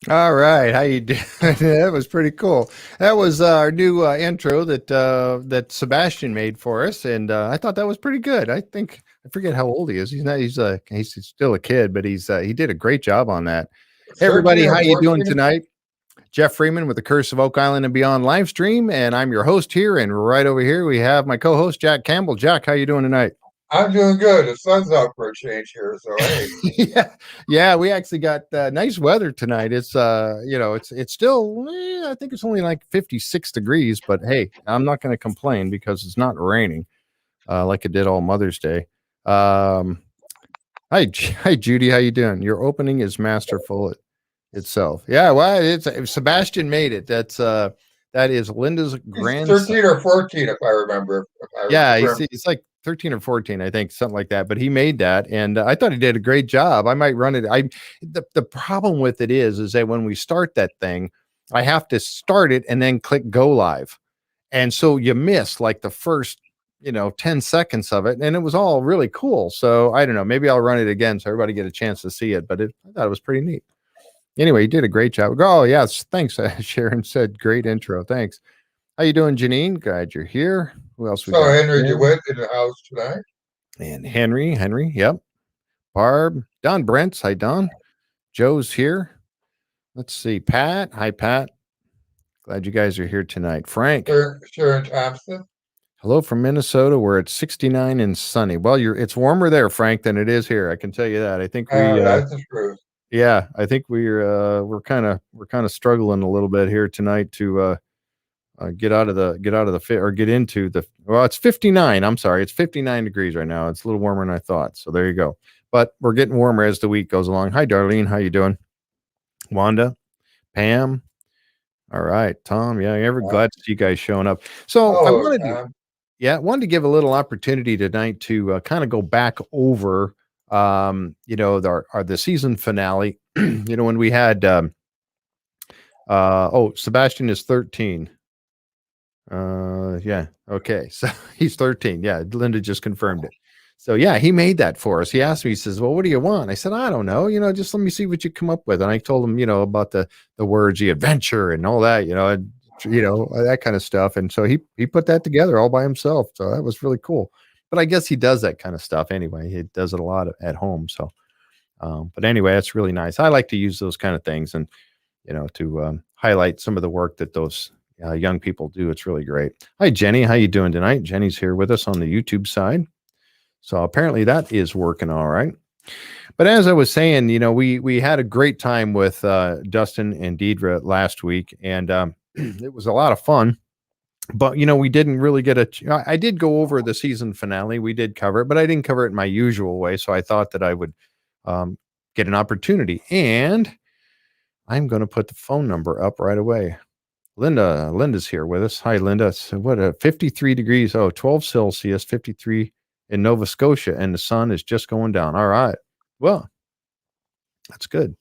All right, how you doing? That was pretty cool. That was our new intro that Sebastian made for us, and I thought that was pretty good. I forget how old he is. He's not. He's still a kid, but he did a great job on that. Hey 13 everybody, or how you doing 14? tonight? Jeff Freeman with the Curse of Oak Island and Beyond live stream, and I'm your host here. And right over here we have my co-host Jack Campbell. Jack, how you doing tonight? I'm doing good. The sun's out for a change here, so hey. Yeah, yeah, we actually got nice weather tonight. It's it's still I think it's only like 56 degrees, but hey, I'm not going to complain because it's not raining like it did all Mother's Day. Um, hi Judy, how you doing? Your opening is masterful itself. Yeah, well, it's Sebastian made it. That is Linda's It's grandson. 13 or 14, if I remember. If I Yeah, remember. it's like 13 or 14, I think, something like that. But he made that, and I thought he did a great job. I might run it. The problem with it is that when we start that thing, I have to start it and then click go live, and so you miss like the first 10 seconds of it, and it was all really cool. So I don't know, maybe I'll run it again so everybody get a chance to see it. But I thought it was pretty neat. Anyway, you did a great job. Oh yes, thanks. Sharon said great intro. Thanks. How you doing, Janine? Glad you're here. Who else we So got? Henry Yeah. DeWitt in the house tonight. And Henry, yep. Barb, Don Brents, hi Don. Joe's here. Let's see, Pat, hi Pat. Glad you guys are here tonight. Frank, Sharon Thompson. hello from Minnesota. We're at 69 and sunny. Well, it's warmer there, Frank, than it is here. I can tell you that. I think That's the truth. yeah, I think we're kind of struggling a little bit here tonight to get out of the fit or get into the well, it's 59. I'm sorry, it's 59 degrees right now. It's a little warmer than I thought. So there you go. But we're getting warmer as the week goes along. Hi Darlene, how you doing? Wanda, Pam. All right, Tom. Yeah, ever Uh, glad to see you guys showing up. So I hello, wanted to Tom. wanted to give a little opportunity tonight to kind of go back over the season finale. When we had Sebastian is 13. Yeah. Okay. So he's 13. Yeah. Linda just confirmed it. So yeah, he made that for us. He asked me, he says, well, what do you want? I said, I don't know, just let me see what you come up with. And I told him, about the words, the adventure and all that, that kind of stuff. And so he put that together all by himself. So that was really cool. But I guess he does that kind of stuff anyway. He does it a lot at home. So but anyway, that's really nice. I like to use those kind of things and to highlight some of the work that those young people do. It's really great. Hi, Jenny. How you doing tonight? Jenny's here with us on the YouTube side. So apparently that is working all right. But as I was saying, we had a great time with Dustin and Deidre last week, and it was a lot of fun. But we didn't really get I did go over the season finale. We did cover it, but I didn't cover it in my usual way. So I thought that I would get an opportunity, and I'm going to put the phone number up right away. Linda's here with us. Hi, Linda. So what 53 degrees. Oh, 12 Celsius, 53 in Nova Scotia, and the sun is just going down. All right. Well, that's good.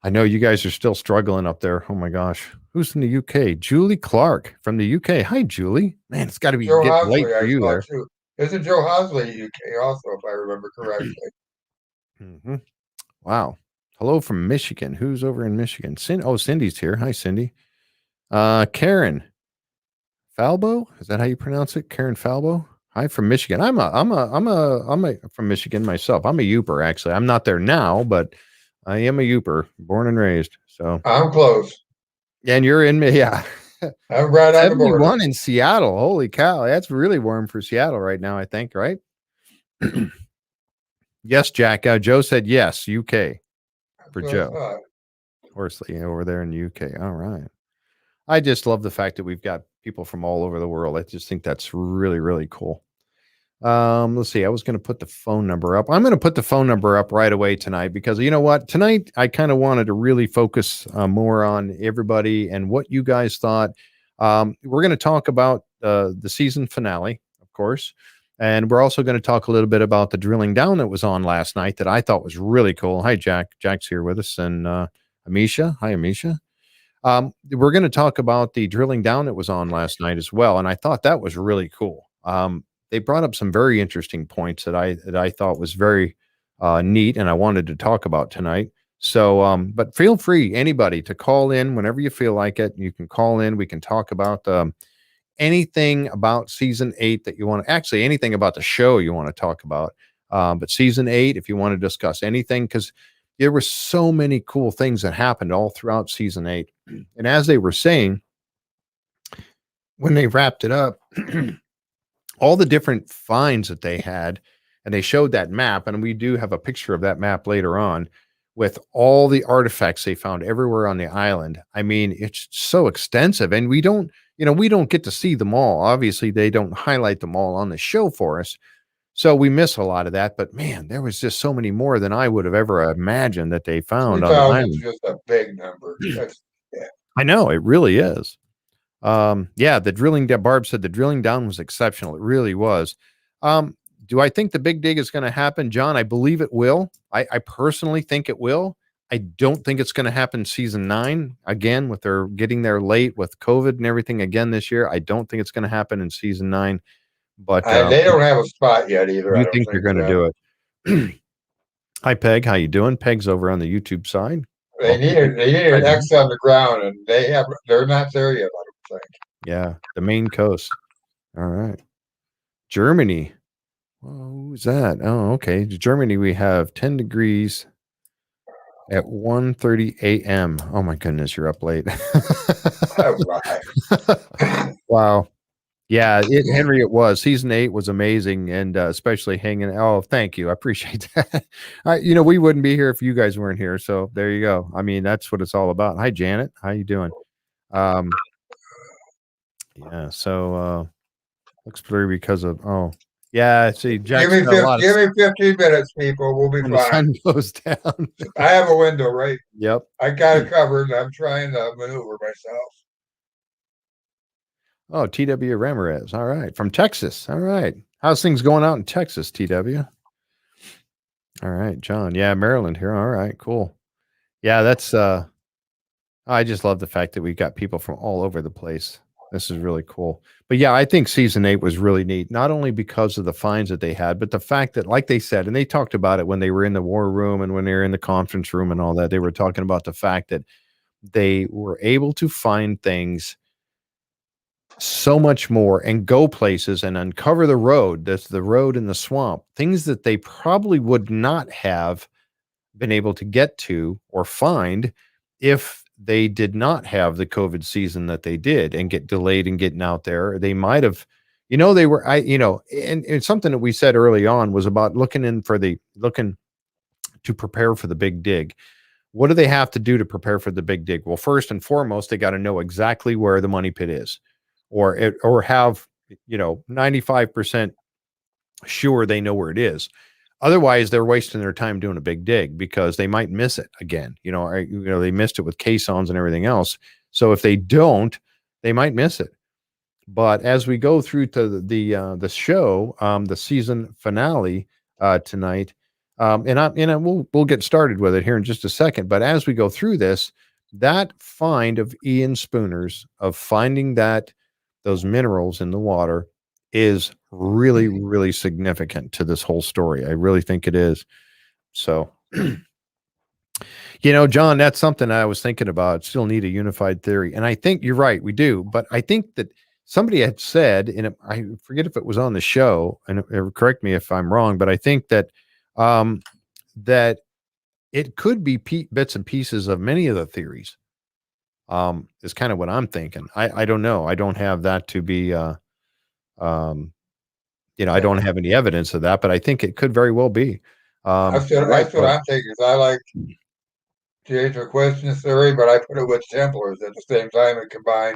I know you guys are still struggling up there. Oh my gosh. Who's in the UK? Julie Clark from the UK. Hi, Julie. Man, it's got to be Joe getting late Hosley, for I you saw there. too. Isn't Joe Hosley UK also, if I remember correctly? hmm Wow. Hello from Michigan. Who's over in Michigan? Cindy's here. Hi, Cindy. Karen Falbo. Is that how you pronounce it? Karen Falbo. Hi from Michigan. I'm from Michigan myself. I'm a Youper, actually. I'm not there now, but I am a Youper, born and raised. So, I'm close. and you're in me, yeah. I'm right on the border. 71 in Seattle. Holy cow. That's really warm for Seattle right now, I think, right? Yes, Jack. Joe said yes, UK for Joe. Horsley over there in the UK. All right. I just love the fact that we've got people from all over the world. I just think that's really, really cool. Let's see. I was going to put the phone number up. I'm going to put the phone number up right away tonight because you know what? Tonight, I kind of wanted to really focus more on everybody and what you guys thought. We're going to talk about the season finale, of course. And we're also going to talk a little bit about the drilling down that was on last night that I thought was really cool. Hi, Jack. Jack's here with us. And Amisha. Hi, Amisha. We're going to talk about the drilling down that was on last night as well. And I thought that was really cool. They brought up some very interesting points that I thought was very neat, and I wanted to talk about tonight. So, but feel free, anybody, to call in whenever you feel like it. You can call in. We can talk about anything about season 8 that you want to, actually anything about the show you want to talk about. But season 8, if you want to discuss anything, because there were so many cool things that happened all throughout season 8. And as they were saying, when they wrapped it up, all the different finds that they had, and they showed that map, and we do have a picture of that map later on with all the artifacts they found everywhere on the island. I mean, it's so extensive, and we don't get to see them all. Obviously, they don't highlight them all on the show for us. So we miss a lot of that, but man, there was just so many more than I would have ever imagined that they found on the 2,000 is island. just a big number. That's, yeah. I know, it really is. Yeah, the drilling that Barb said the drilling down was exceptional. It really was. Do I think the big dig is going to happen, John? I believe it will. I personally think it will. I don't think it's going to happen season 9 again, with their getting there late with COVID and everything again this year. I don't think it's going to happen in season 9. But And they don't have a spot yet either. I you don't think they're think going to do it? Hi, Peg. How you doing? Peg's over on the YouTube side. They need an X on the ground, and they're not there yet. I don't think. Yeah, the Maine coast. All right, Germany. Oh, who's that? Oh, okay. Germany, we have 10 degrees at 1:30 a.m. Oh my goodness, you're up late. Wow. Yeah, Henry, it was. Season 8 was amazing, and especially hanging. Oh, thank you. I appreciate that. We wouldn't be here if you guys weren't here. So there you go. I mean, that's what it's all about. Hi, Janet. How you doing? Yeah. So looks blurry because of yeah. See, give me 15 minutes, people. We'll be fine. The sun goes down. I have a window, right? Yep. I got it covered. I'm trying to maneuver myself. Oh, TW Ramirez. All right. From Texas. All right. How's things going out in Texas, TW? All right, John. Yeah, Maryland here. All right, cool. Yeah, that's I just love the fact that we've got people from all over the place. This is really cool. But yeah, I think season 8 was really neat, not only because of the finds that they had, but the fact that, like they said, and they talked about it when they were in the war room and when they were in the conference room and all that, they were talking about the fact that they were able to find things so much more and go places and uncover the road, that's the road in the swamp, things that they probably would not have been able to get to or find if they did not have the COVID season that they did and get delayed in getting out there. They might have, they were, and something that we said early on was about looking to prepare for the big dig. What do they have to do to prepare for the big dig? Well, first and foremost, they got to know exactly where the money pit is, or have 95% sure they know where it is. Otherwise, they're wasting their time doing a big dig because they might miss it again. They missed it with caissons and everything else. So if they don't, they might miss it. But as we go through to the show, the season finale tonight, we'll get started with it here in just a second. But as we go through this, that find of Ian Spooner's of finding those minerals in the water is really, really significant to this whole story. I really think it is. So, John, that's something I was thinking about. Still need a unified theory. And I think you're right. We do. But I think that somebody had said, and I forget if it was on the show, and correct me if I'm wrong, but I think that that it could be bits and pieces of many of the theories. Is kind of what I'm thinking. I don't know. I don't have that to be I don't have any evidence of that, but I think it could very well be. That's what I'm thinking. I like to answer questions theory, but I put it with Templars at the same time and combine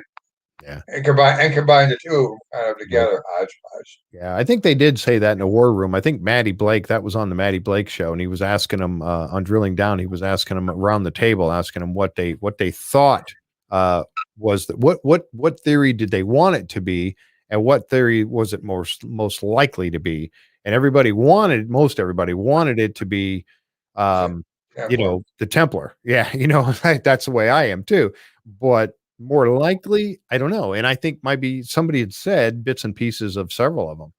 the two kind of together. Yeah, I think they did say that in a war room. I think Maddie Blake, that was on the Maddie Blake show, and he was asking them on drilling down. He was asking them around the table, asking them what they thought was what theory did they want it to be, and what theory was it most likely to be. And most everybody wanted it to be, the Templar. Yeah, that's the way I am too. But more likely, I don't know. And I think might be somebody had said bits and pieces of several of them.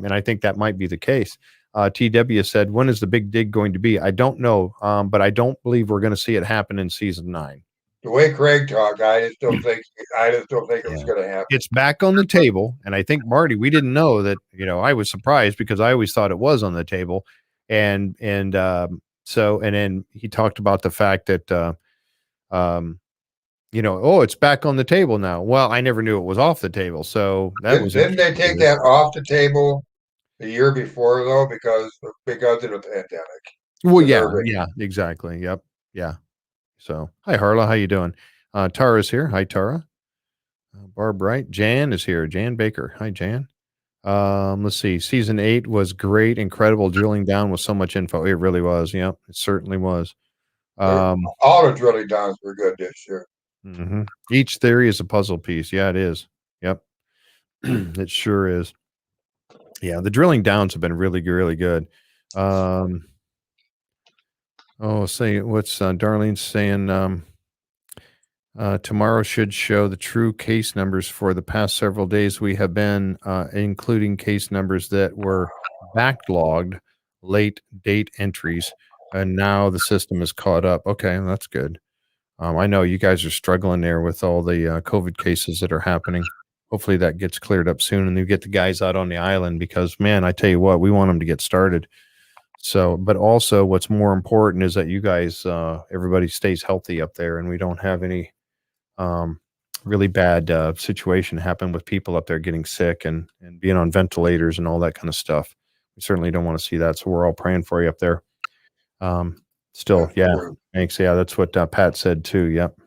And I think that might be the case. TW said, when is the big dig going to be? I don't know, but I don't believe we're going to see it happen in season 9. The way Craig talked, I just don't think it was going to happen. It's back on the table, and I think Marty, we didn't know that. I was surprised because I always thought it was on the table, and then he talked about the fact that it's back on the table now. Well, I never knew it was off the table, so didn't they take that off the table the year before though because of the pandemic? Well, yeah, exactly. Yep, yeah. So, hi Harla, how you doing? Tara's here. Hi Tara. Barb Wright. Jan is here. Jan Baker. Hi Jan. Let's see. Season 8 was great, incredible, drilling down with so much info. It really was. Yep, it certainly was. All the drilling downs were good this year. Mm-hmm. Each theory is a puzzle piece. Yeah, it is. Yep. It sure is. Yeah, the drilling downs have been really, really good. Say what's Darlene saying? Tomorrow should show the true case numbers for the past several days. We have been including case numbers that were backlogged, late date entries, and now the system is caught up. Okay, that's good. I know you guys are struggling there with all the COVID cases that are happening. Hopefully that gets cleared up soon and you get the guys out on the island because, man, I tell you what, we want them to get started. So, but also what's more important is that you guys, everybody stays healthy up there and we don't have any really bad situation happen with people up there getting sick and being on ventilators and all that kind of stuff. We certainly don't want to see that. So we're all praying for you up there. Still, yeah, thanks. Yeah, that's what Pat said too. Yep.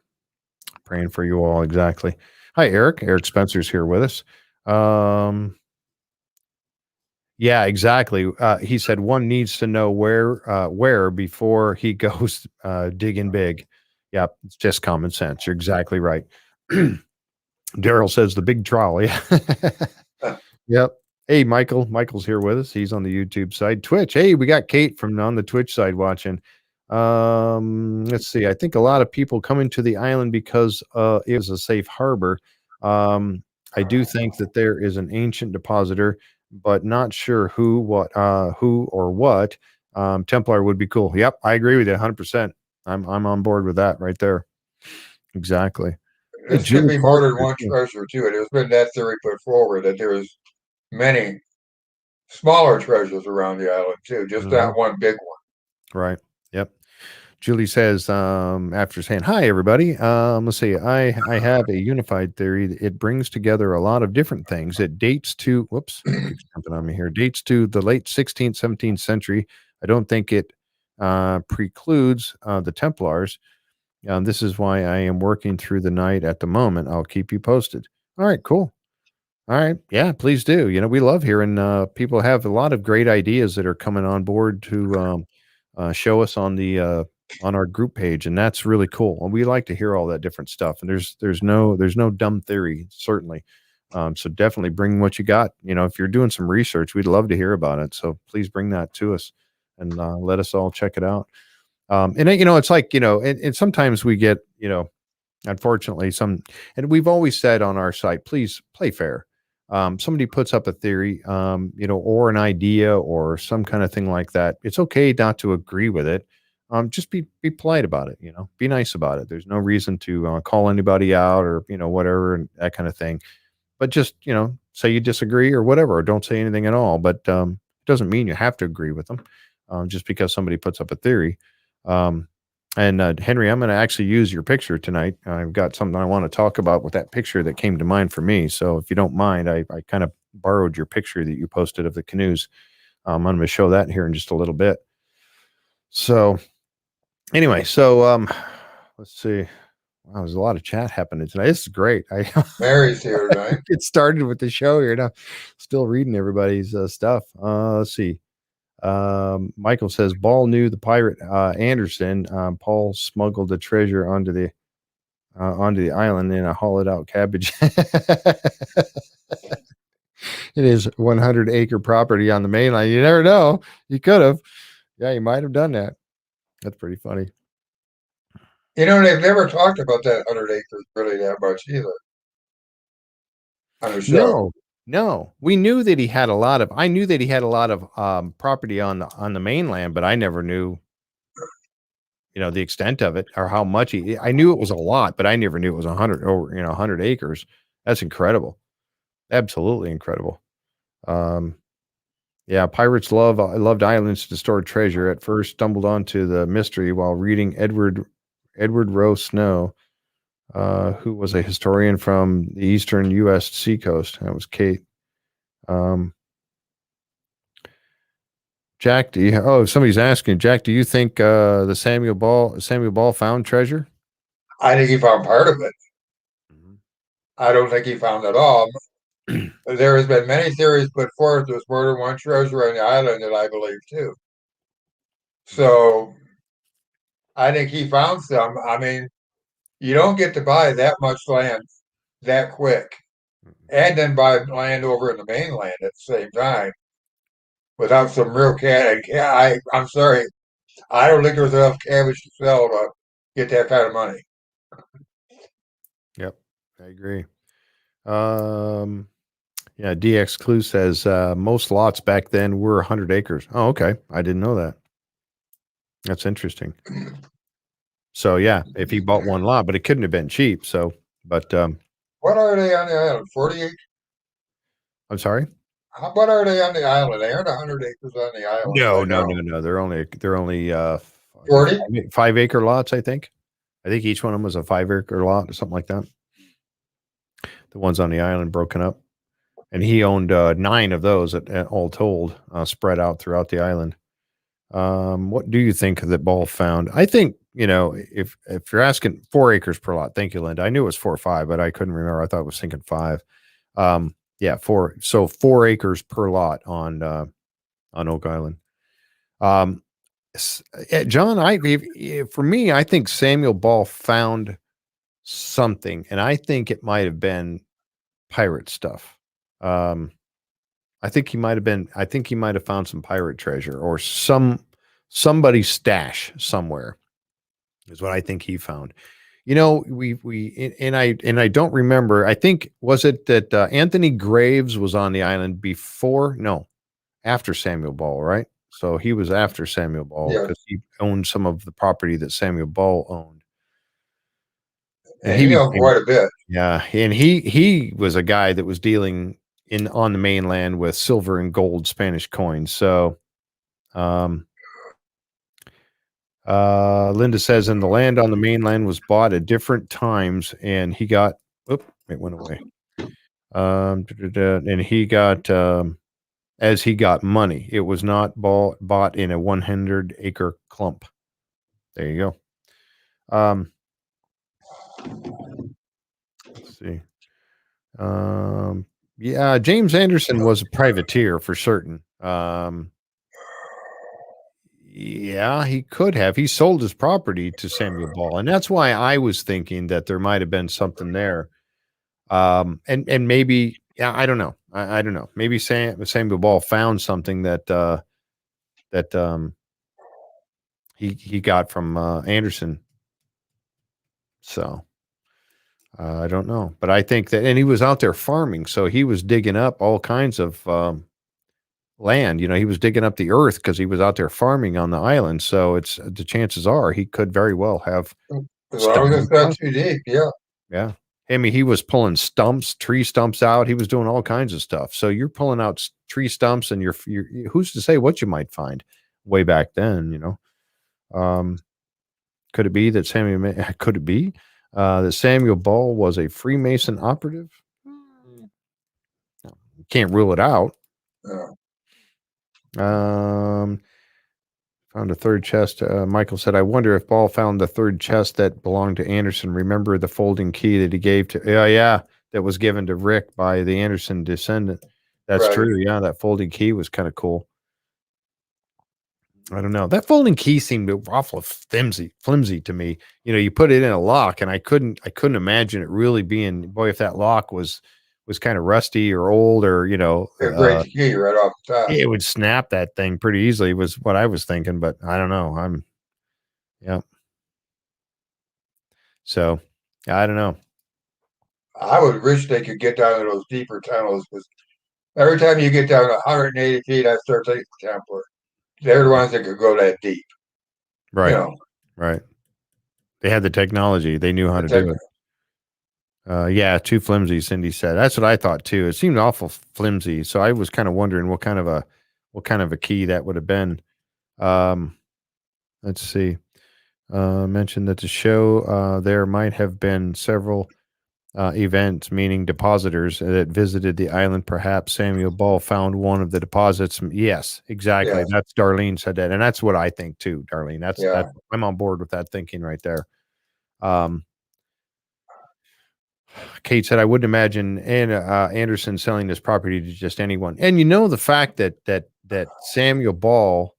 Praying for you all. Exactly. Hi, Eric. Eric Spencer's here with us. Yeah, exactly. He said one needs to know where before he goes digging big. Yep, it's just common sense. You're exactly right. Daryl says the big trolley. Yep. Hey, Michael. Michael's here with us. He's on the YouTube side. Twitch. Hey, we got Kate from on the Twitch side watching. Let's see. I think a lot of people come into the island because it was a safe harbor. I do think that there is an ancient depositor, but not sure who or what. Templar would be cool. Yep, I agree with you 100%. I'm on board with that right there. Exactly. This could be more than one treasure too. There's been that theory put forward that there's many smaller treasures around the island too, just not one big one. Right. Yep. Julie says, after saying, hi, everybody, let's see, I have a unified theory. It brings together a lot of different things. It dates to, whoops, keeps jumping on me here, dates to the late 16th, 17th century. I don't think it precludes the Templars. This is why I am working through the night at the moment. I'll keep you posted. All right, cool. All right. Yeah, please do. We love hearing people have a lot of great ideas that are coming on board to show us on the on our group page, and that's really cool. And we like to hear all that different stuff. And there's no dumb theory, certainly. So definitely bring what you got. If you're doing some research, we'd love to hear about it. So please bring that to us and let us all check it out. And it's like and sometimes we get unfortunately and we've always said on our site, please play fair. Somebody puts up a theory, or an idea or some kind of thing like that. It's okay not to agree with it. Just be polite about it, be nice about it. There's no reason to call anybody out or, whatever, and that kind of thing. But just, say you disagree or whatever, or don't say anything at all. But it doesn't mean you have to agree with them just because somebody puts up a theory. And Henry, I'm going to actually use your picture tonight. I've got something I want to talk about with that picture that came to mind for me. So if you don't mind, I kind of borrowed your picture that you posted of the canoes. I'm going to show that here in just a little bit. So anyway, let's see. Wow, there's a lot of chat happening tonight. This is great. Mary's here tonight. Get started with the show here now. Still reading everybody's stuff. Let's see. Michael says Ball knew the pirate Anderson. Paul smuggled the treasure onto the island in a hollowed out cabbage. It is 100-acre property on the mainland. You never know. You could have. Yeah, you might have done that. That's pretty funny. They've never talked about that 100 acres really that much either on the show. No, we knew that he had a lot of. I knew that he had a lot of property on the mainland, but I never knew, the extent of it or how much he. I knew it was a lot, but I never knew it was 100 acres. That's incredible, absolutely incredible. Um, yeah, pirates loved islands to store treasure. At first, stumbled onto the mystery while reading Edward Rowe Snow, who was a historian from the eastern U.S. seacoast. That was Kate. Um, Jack, somebody's asking, Jack, do you think the Samuel Ball found treasure? I think he found part of it. Mhm. I don't think he found it all. There has been many theories put forth. There's more than one treasure on the island that I believe too. Mhm. So I think he found some. I mean, you don't get to buy that much land that quick, and then buy land over in the mainland at the same time without some real cash. I'm sorry, I don't think there's enough cabbage to sell to get that kind of money. Yep, I agree. Um, yeah, DX Clue says most lots back then were 100 acres. Oh, okay. I didn't know that. That's interesting. So, yeah, if he bought one lot, but it couldn't have been cheap. So, but What are they on the island? 48? I'm sorry. What are they on the island? They aren't 100 acres on the island. No, I no, know. no, no. They're only 40? 5 acre lots, I think. I think each one of them was a 5 acre lot or something like that. The ones on the island broken up. And he owned 9 of those all told, spread out throughout the island. What do you think that Ball found? I think, if you're asking 4 acres per lot, thank you, Linda. I knew it was 4 or 5, but I couldn't remember. I thought I was thinking 5. Yeah, 4. So 4 acres per lot on Oak Island. Um, John, for me, I think Samuel Ball found something, and I think it might have been pirate stuff. Um, I think he might have found some pirate treasure or somebody's stash somewhere is what I think he found. And I don't remember. I think was it that Anthony Graves was on the island before? No, after Samuel Ball, right? So he was after Samuel Ball Yes. because he owned some of the property that Samuel Ball owned, and And he he owned became quite a bit. yeah, and he was a guy that was dealing on the mainland with silver and gold Spanish coins. So Um, Linda says, and the land on the mainland was bought at different times, and he got. Oop, it went away. And he got as he got money. It was not bought in a 100-acre clump. There you go. Let's see. Yeah, James Anderson was a privateer for certain. Yeah, he could have. He sold his property to Samuel Ball, and that's why I was thinking that there might have been something there. And maybe, yeah, I don't know. I don't know. Maybe Samuel Ball found something that he got from Anderson. So I don't know, but I think that, and he was out there farming, so he was digging up all kinds of land. He was digging up the earth because he was out there farming on the island. So it's the chances are he could very well have As long as stumbled it's not across. too deep, yeah. Yeah. I mean, he was pulling tree stumps out. He was doing all kinds of stuff. So you're pulling out tree stumps, and who's to say what you might find way back then? Um, could it be that could it be that Samuel Ball was a Freemason operative? No, can't rule it out. Yeah. Um, Found a third chest. Michael said, I wonder if Ball found the third chest that belonged to Anderson. Remember the folding key that he gave to, yeah, that was given to Rick by the Anderson descendant. That's Right. true. Yeah, that folding key was kind of cool. I don't know. That folding key seemed awful flimsy to me. You put it in a lock, and I couldn't imagine it really being. Boy, if that lock was kind of rusty or old, or It breaks the key right off the top. it would snap that thing pretty easily. Was what I was thinking, but I don't know. Yeah. So I don't know. I would wish they could get down to those deeper tunnels because Every time you get down 180 feet, I start thinking Templar. They're the ones that could go that deep. You Right. know, Right. They had the technology. They knew how the to tech, do it. Yeah, too flimsy, Cindy said. That's what I thought too. It seemed awful flimsy. So I was kind of wondering what kind of a key that would have been. Um, let's see. Mentioned that the show there might have been several events, meaning depositors that visited the island. Perhaps Samuel Ball found one of the deposits. Yes, exactly. yeah, That's Darlene said that, and that's what I think too, Darlene. That's yeah. I'm on board with that thinking right there. Um, Kate said, "I wouldn't imagine Anderson selling this property to just anyone." And you know the fact that Samuel Ball,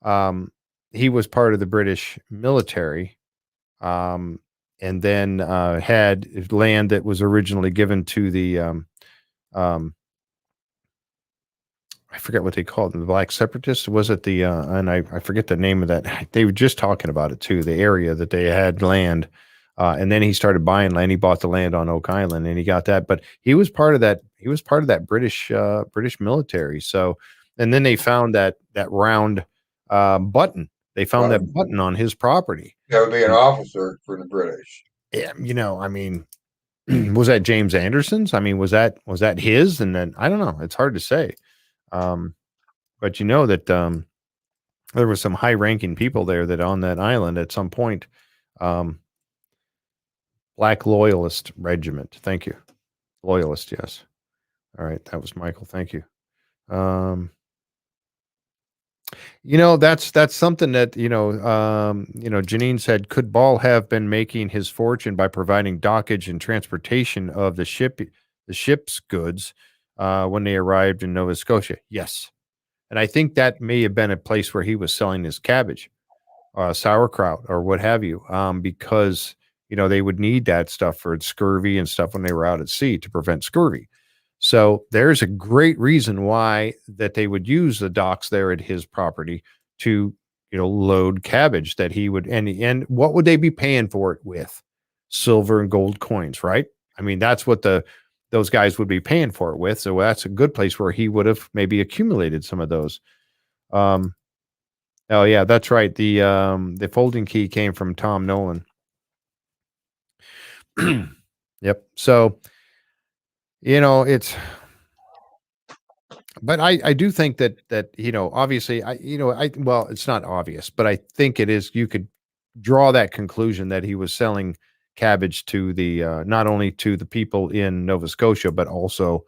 um, he was part of the British military, um, and then had land that was originally given to the um, I forget what they called them, the Black Separatists. Was it the and I forget the name of that. They were just talking about it too, the area that they had land. And then he started buying land. He bought the land on Oak Island and he got that. But he was part of that, British military. So and then they found that round button. They found that But button on his property. that would be an officer for the British. Yeah, I mean, was that James Anderson's? I mean, was that his? And then I don't know. It's hard to say. Um, but you know that there was some high-ranking people there that on that island at some point. Um, Black Loyalist Regiment. Thank you. Loyalist, yes. All right, that was Michael. Thank you. Um, that's something that Janine said. Could Ball have been making his fortune by providing dockage and transportation of the ship's goods when they arrived in Nova Scotia? Yes, and I think that may have been a place where he was selling his cabbage, sauerkraut, or what have you, because they would need that stuff for scurvy and stuff when they were out at sea to prevent scurvy. So there's a great reason why that they would use the docks there at his property to load cabbage that he would, and what would they be paying for it with? Silver and gold coins, right? I mean, that's what those guys would be paying for it with. So that's a good place where he would have maybe accumulated some of those. Um, Oh yeah, that's right. The folding key came from Tom Nolan. Yep. So, it's but I do think that obviously well, it's not obvious, but I think it is. You could draw that conclusion that he was selling cabbage to the not only to the people in Nova Scotia, but also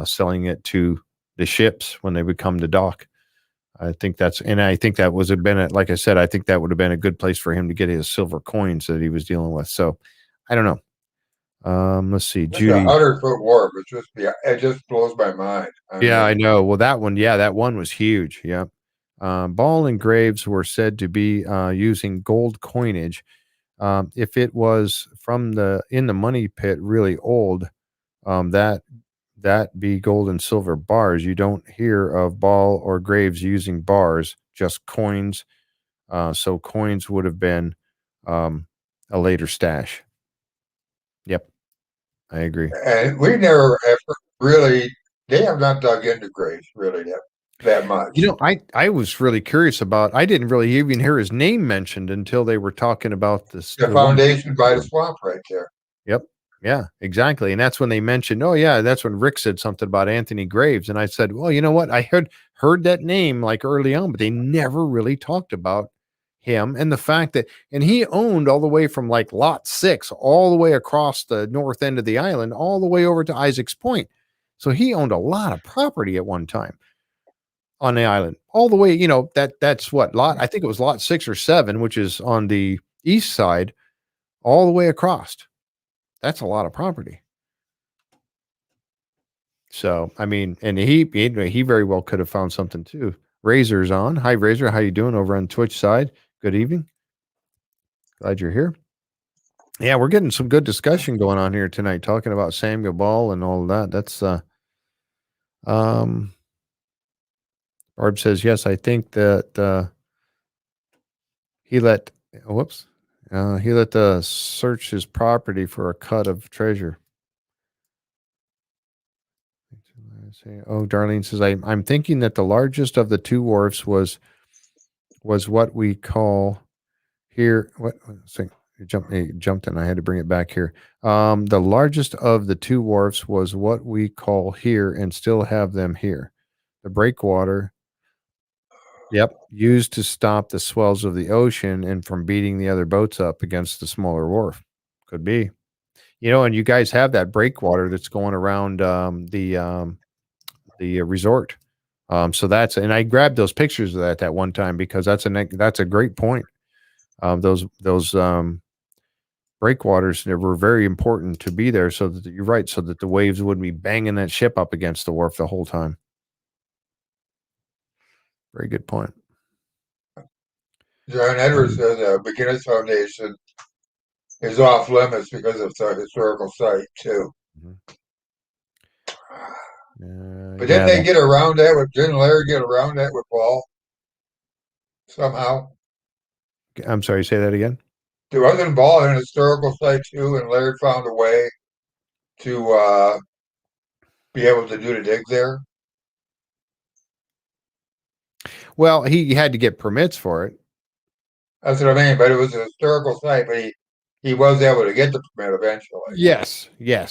selling it to the ships when they would come to dock. I think that was like I said, I think that would have been a good place for him to get his silver coins that he was dealing with. So I don't know. Let's see, It's a Judy. 100-foot warp. It just blows my mind. I Yeah, I mean, know. Well, that one was huge. Yeah. Ball and Graves were said to be using gold coinage. If it was from in the money pit, really old, that be gold and silver bars. You don't hear of Ball or Graves using bars, just coins. So coins would have been um, a later stash. Yep, I agree. and we never have really. They have not dug into Grace really that much. I was really curious about. I didn't really even hear his name mentioned until they were talking about this. The The one foundation picture by of the him. swamp right there. Yep. Yeah, exactly. And that's when they mentioned, oh yeah, that's when Rick said something about Anthony Graves. And I said, well, you know what? I heard that name like early on, but they never really talked about him and the fact that and he owned all the way from like lot 6 all the way across the north end of the island, all the way over to Isaac's Point. So he owned a lot of property at one time on the island. All the way, that's what lot I think it was lot 6 or 7, which is on the east side, all the way across. That's a lot of property. So, I mean, and he very well could have found something too. Razor's on. Hi, Razor. How you doing over on Twitch side? Good evening. Glad you're here. Yeah, we're getting some good discussion going on here tonight, talking about Samuel Ball and all of that. That's um Barb says, yes, I think that he let whoops. He let search his property for a cut of treasure. See. Oh, Darlene says I'm thinking that the largest of the two wharfs was what we call here. What? See, you jumped and I had to bring it back here. The largest of the two wharfs was what we call here and still have them here. The breakwater. Yep, used to stop the swells of the ocean and from beating the other boats up against the smaller wharf. Could be. And you guys have that breakwater that's going around the resort. So and I grabbed those pictures of that one time because that's a great point. Those breakwaters were very important to be there, so that you're right, so that the waves wouldn't be banging that ship up against the wharf the whole time. Very good point. John Edwards says a beginner's foundation is off limits because it's a historical site too. But didn't they get around that didn't Larry get around that with Paul somehow? I'm sorry, say that again. Wasn't Paul in a historical site too, and Larry found a way to be able to do the dig there? Well, he had to get permits for it. That's what I mean, but it was a historical site, but he was able to get the permit eventually. Yes,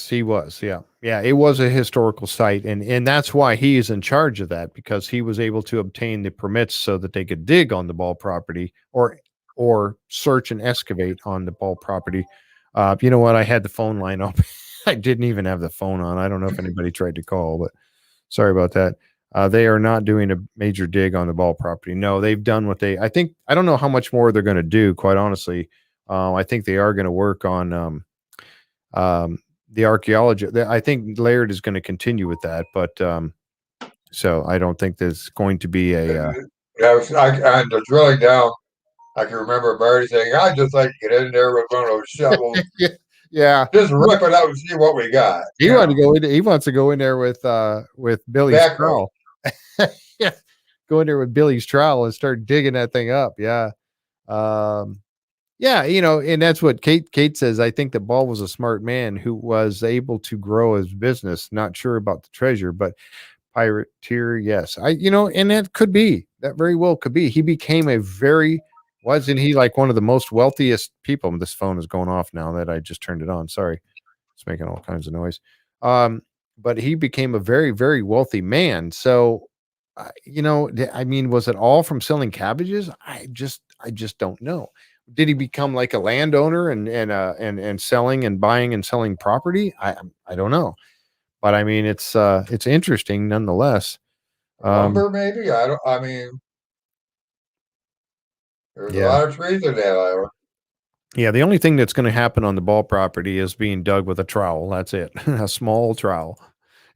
he was. Yeah, it was a historical site, and that's why he is in charge of that, because he was able to obtain the permits so that they could dig on the Ball property or search and excavate on the Ball property. You know what? I had the phone line up. I didn't even have the phone on. I don't know if anybody tried to call, but sorry about that. They are not doing a major dig on the Ball property. No, they've done what I don't know how much more they're going to do, quite honestly. I think they are going to work on the archaeology. I think Laird is going to continue with that, but so I don't think there's going to be a. And the drilling down, I can remember Barry saying, "I'd just like to get in there with one of those shovels, yeah, just rip it out and see what we got." He wants to go in there with Billy's trowel. Yeah, go in there with Billy's trowel and start digging that thing up. Yeah. Yeah, and that's what Kate says. I think that Ball was a smart man who was able to grow his business. Not sure about the treasure, but pirateer, yes. And that very well could be. He became wasn't he like one of the most wealthiest people? This phone is going off now that I just turned it on. Sorry. It's making all kinds of noise. But he became a very, very wealthy man. So, was it all from selling cabbages? I just don't know. Did he become like a landowner and selling and buying and selling property? I don't know, but it's interesting nonetheless. Lumber, maybe. I don't. I mean, there's a lot of trees in that island. Yeah, the only thing that's going to happen on the Ball property is being dug with a trowel. That's it, a small trowel.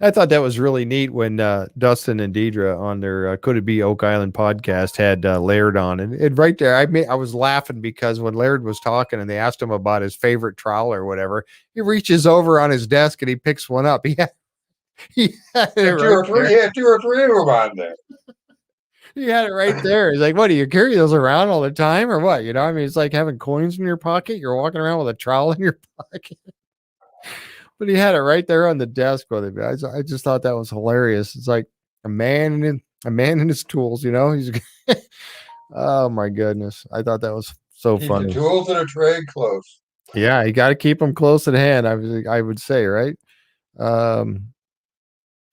I thought that was really neat when Dustin and Deidre on their Could It Be Oak Island podcast had Laird on. And right there, I was laughing because when Laird was talking and they asked him about his favorite trowel or whatever, he reaches over on his desk and he picks one up. He had two or three of them on there. He had it right there. He's like, what, do you carry those around all the time or what? It's like having coins in your pocket. You're walking around with a trowel in your pocket. But he had it right there on the desk with him. I just thought that was hilarious. It's like a man in his tools, He's oh my goodness. I thought that was so funny. The tools of the trade close. Yeah, you got to keep them close at hand. I would say, right?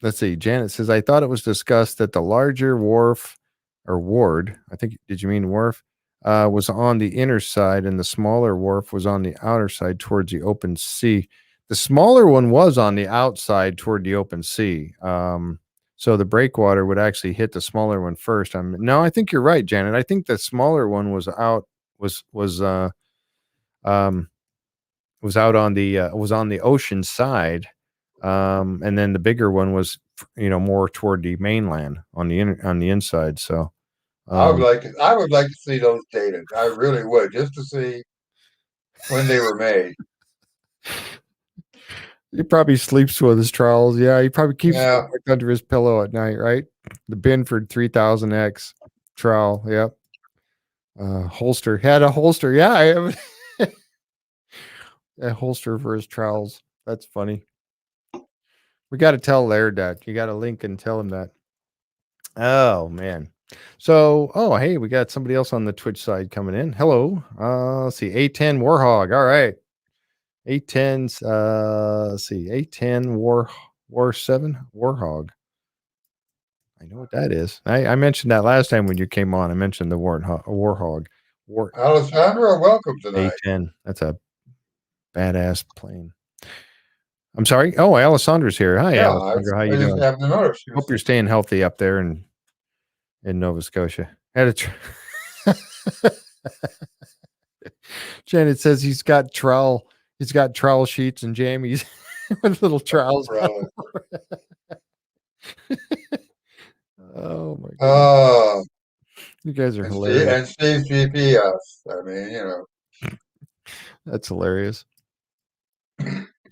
Let's see. Janet says, I thought it was discussed that the larger wharf or ward, I think, did you mean wharf? Was on the inner side and the smaller wharf was on the outer side towards the open sea. The smaller one was on the outside toward the open sea. So the breakwater would actually hit the smaller one first. No, I think you're right, Janet. I think the smaller one was out on the ocean side. And then the bigger one was, more toward the mainland on the inside. So I would like to see those dated. I really would, just to see when they were made. He probably sleeps with his trowels. Yeah, he probably keeps it under his pillow at night, right? The Binford 3000X trowel. Yep. Holster. Had a holster. Yeah. A holster for his trowels. That's funny. We got to tell Laird that. You got to link and tell him that. Oh man. So, oh hey, we got somebody else on the Twitch side coming in. Hello. Let's see, A10 Warhog. All right. A10's let's see, A10 War 7 Warhog. I know what that is. I mentioned that last time when you came on. I mentioned the Warhog. Alessandra, welcome tonight. A10. That's a badass plane. I'm sorry. Oh, Alessandra's here. Hi, Yeah, Alessandra. How I you just doing? happened to notice. Hope you're staying healthy up there in Nova Scotia. Had a Janet says he's got trowel sheets and jammies with little trowels. Oh my god. You guys are hilarious. And Steve GPS. I mean, you know. That's hilarious.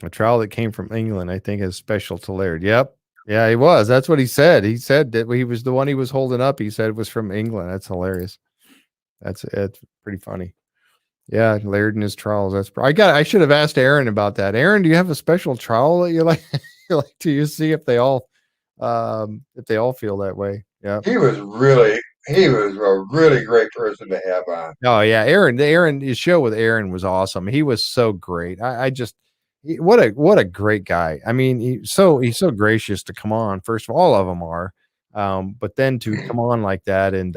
A trowel that came from England, I think, is special to Laird. Yep. Yeah, he was. That's what he said. He said that he was the one he was holding up. He said it was from England. That's hilarious. It's pretty funny. Yeah, Laird and his trowels. I should have asked Aaron about that. Aaron, do you have a special trowel that you like you like to see if they all feel that way? Yeah. He was a really great person to have on. Oh yeah, his show with Aaron was awesome. He was so great. What a great guy. I mean, he's so gracious to come on. First of all of them are, but then to come on like that and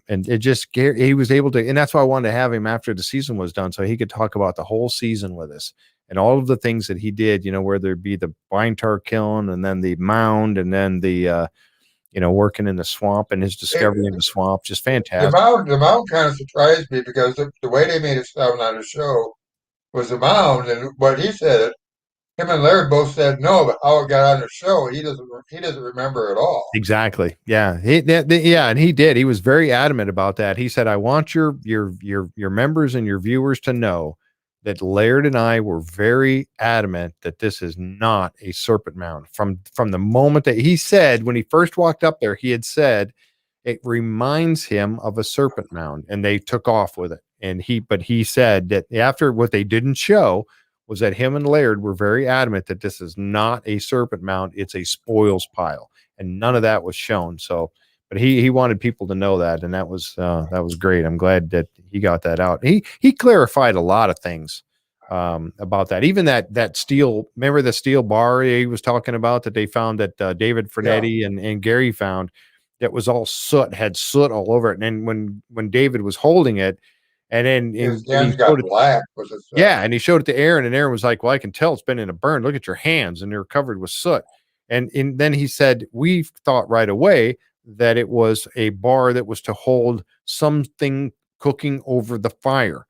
it just he was able to, and that's why I wanted to have him after the season was done, so he could talk about the whole season with us and all of the things that he did. You know, whether it be the Tar Kiln and then the mound and then the working in the swamp and his discovery in the swamp, just fantastic. The mound kind of surprised me because the way they made it sound on the show was the mound, and what he said, him and Laird both said no, but how it got on the show, he doesn't remember at all. Exactly. Yeah. And he did. He was very adamant about that. He said, "I want your members and your viewers to know that Laird and I were very adamant that this is not a serpent mound." From the moment that he said, when he first walked up there, he had said it reminds him of a serpent mound, and they took off with it. But he said that after, what they didn't show was that him and Laird were very adamant that this is not a serpent mound, it's a spoils pile, and none of that was shown. So, but he wanted people to know that, and that was great. I'm glad that he got that out. He clarified a lot of things about that. Even that steel, remember the steel bar he was talking about that they found that David Frenetti and Gary found, that was all had soot all over it. And then when David was holding it, and then his hands got black. And he showed it to Aaron, and Aaron was like, "Well, I can tell it's been in a burn. Look at your hands, and they're covered with soot." And then he said, "We thought right away that it was a bar that was to hold something cooking over the fire,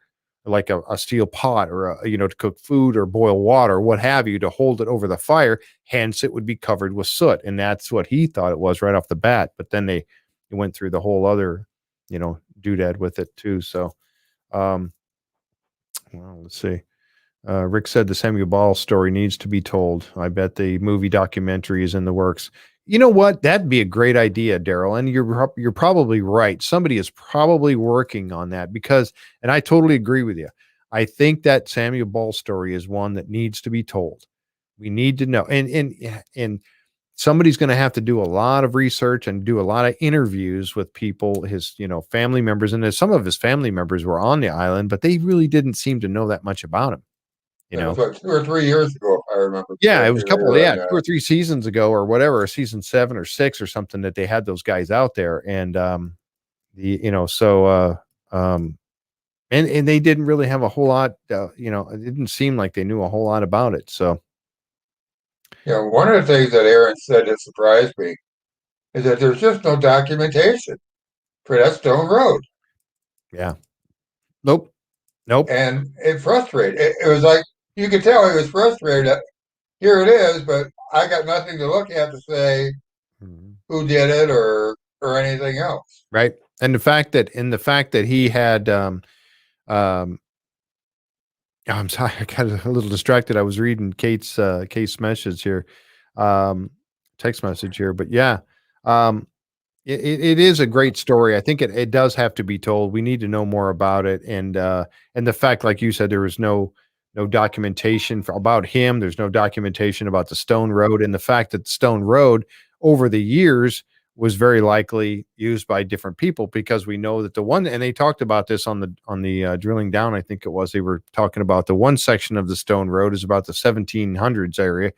like a steel pot or to cook food or boil water or what have you, to hold it over the fire. Hence, it would be covered with soot." And that's what he thought it was right off the bat. But then they went through the whole other, doodad with it too. So. Well, let's see. Rick said the Samuel Ball story needs to be told. I bet the movie documentary is in the works. You know what? That'd be a great idea, Daryl. And you're probably right. Somebody is probably working on that and I totally agree with you. I think that Samuel Ball story is one that needs to be told. We need to know. And somebody's going to have to do a lot of research and do a lot of interviews with people, his, family members. And some of his family members were on the island, but they really didn't seem to know that much about him. It was like 2 or 3 years ago, if I remember. Yeah, it was 2 or 3 seasons ago or whatever, season 7 or 6 or something, that they had those guys out there. And, and they didn't really have a whole lot, it didn't seem like they knew a whole lot about it. So. Yeah, one of the things that Aaron said that surprised me is that there's just no documentation for that stone road. Yeah. Nope. And it frustrated. It was like, you could tell he was frustrated that here it is, but I got nothing to look at to say who did it or anything else. Right. And the fact that he had, I'm sorry, I got a little distracted. I was reading Kate's message here, text message here, but yeah, it is a great story. I think it does have to be told. We need to know more about it, and the fact, like you said, there was no no documentation about him. There's no documentation about the stone road, and the fact that the stone road over the years was very likely used by different people, because we know that the one, and they talked about this on the drilling down, I think it was, they were talking about the one section of the stone road is about the 1700s area,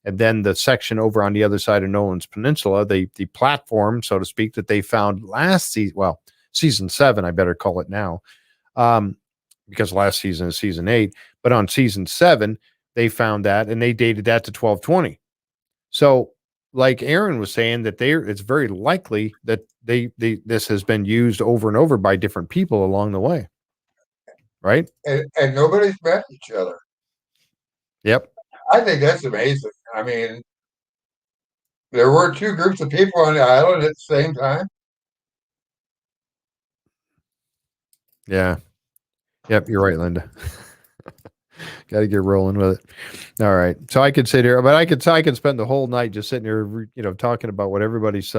and then the section over on the other side of Nolan's Peninsula, the platform, so to speak, that they found last season, well, season 7, I better call it now, because last season is season 8, but on season 7, they found that, and they dated that to 1220. So, like Aaron was saying, that it's very likely that this has been used over and over by different people along the way, right? And nobody's met each other. Yep. I think that's amazing. I mean, there were two groups of people on the island at the same time. Yeah. Yep. You're right, Linda. Got to get rolling with it. All right. So I could sit here, but I could spend the whole night just sitting here, talking about what everybody's.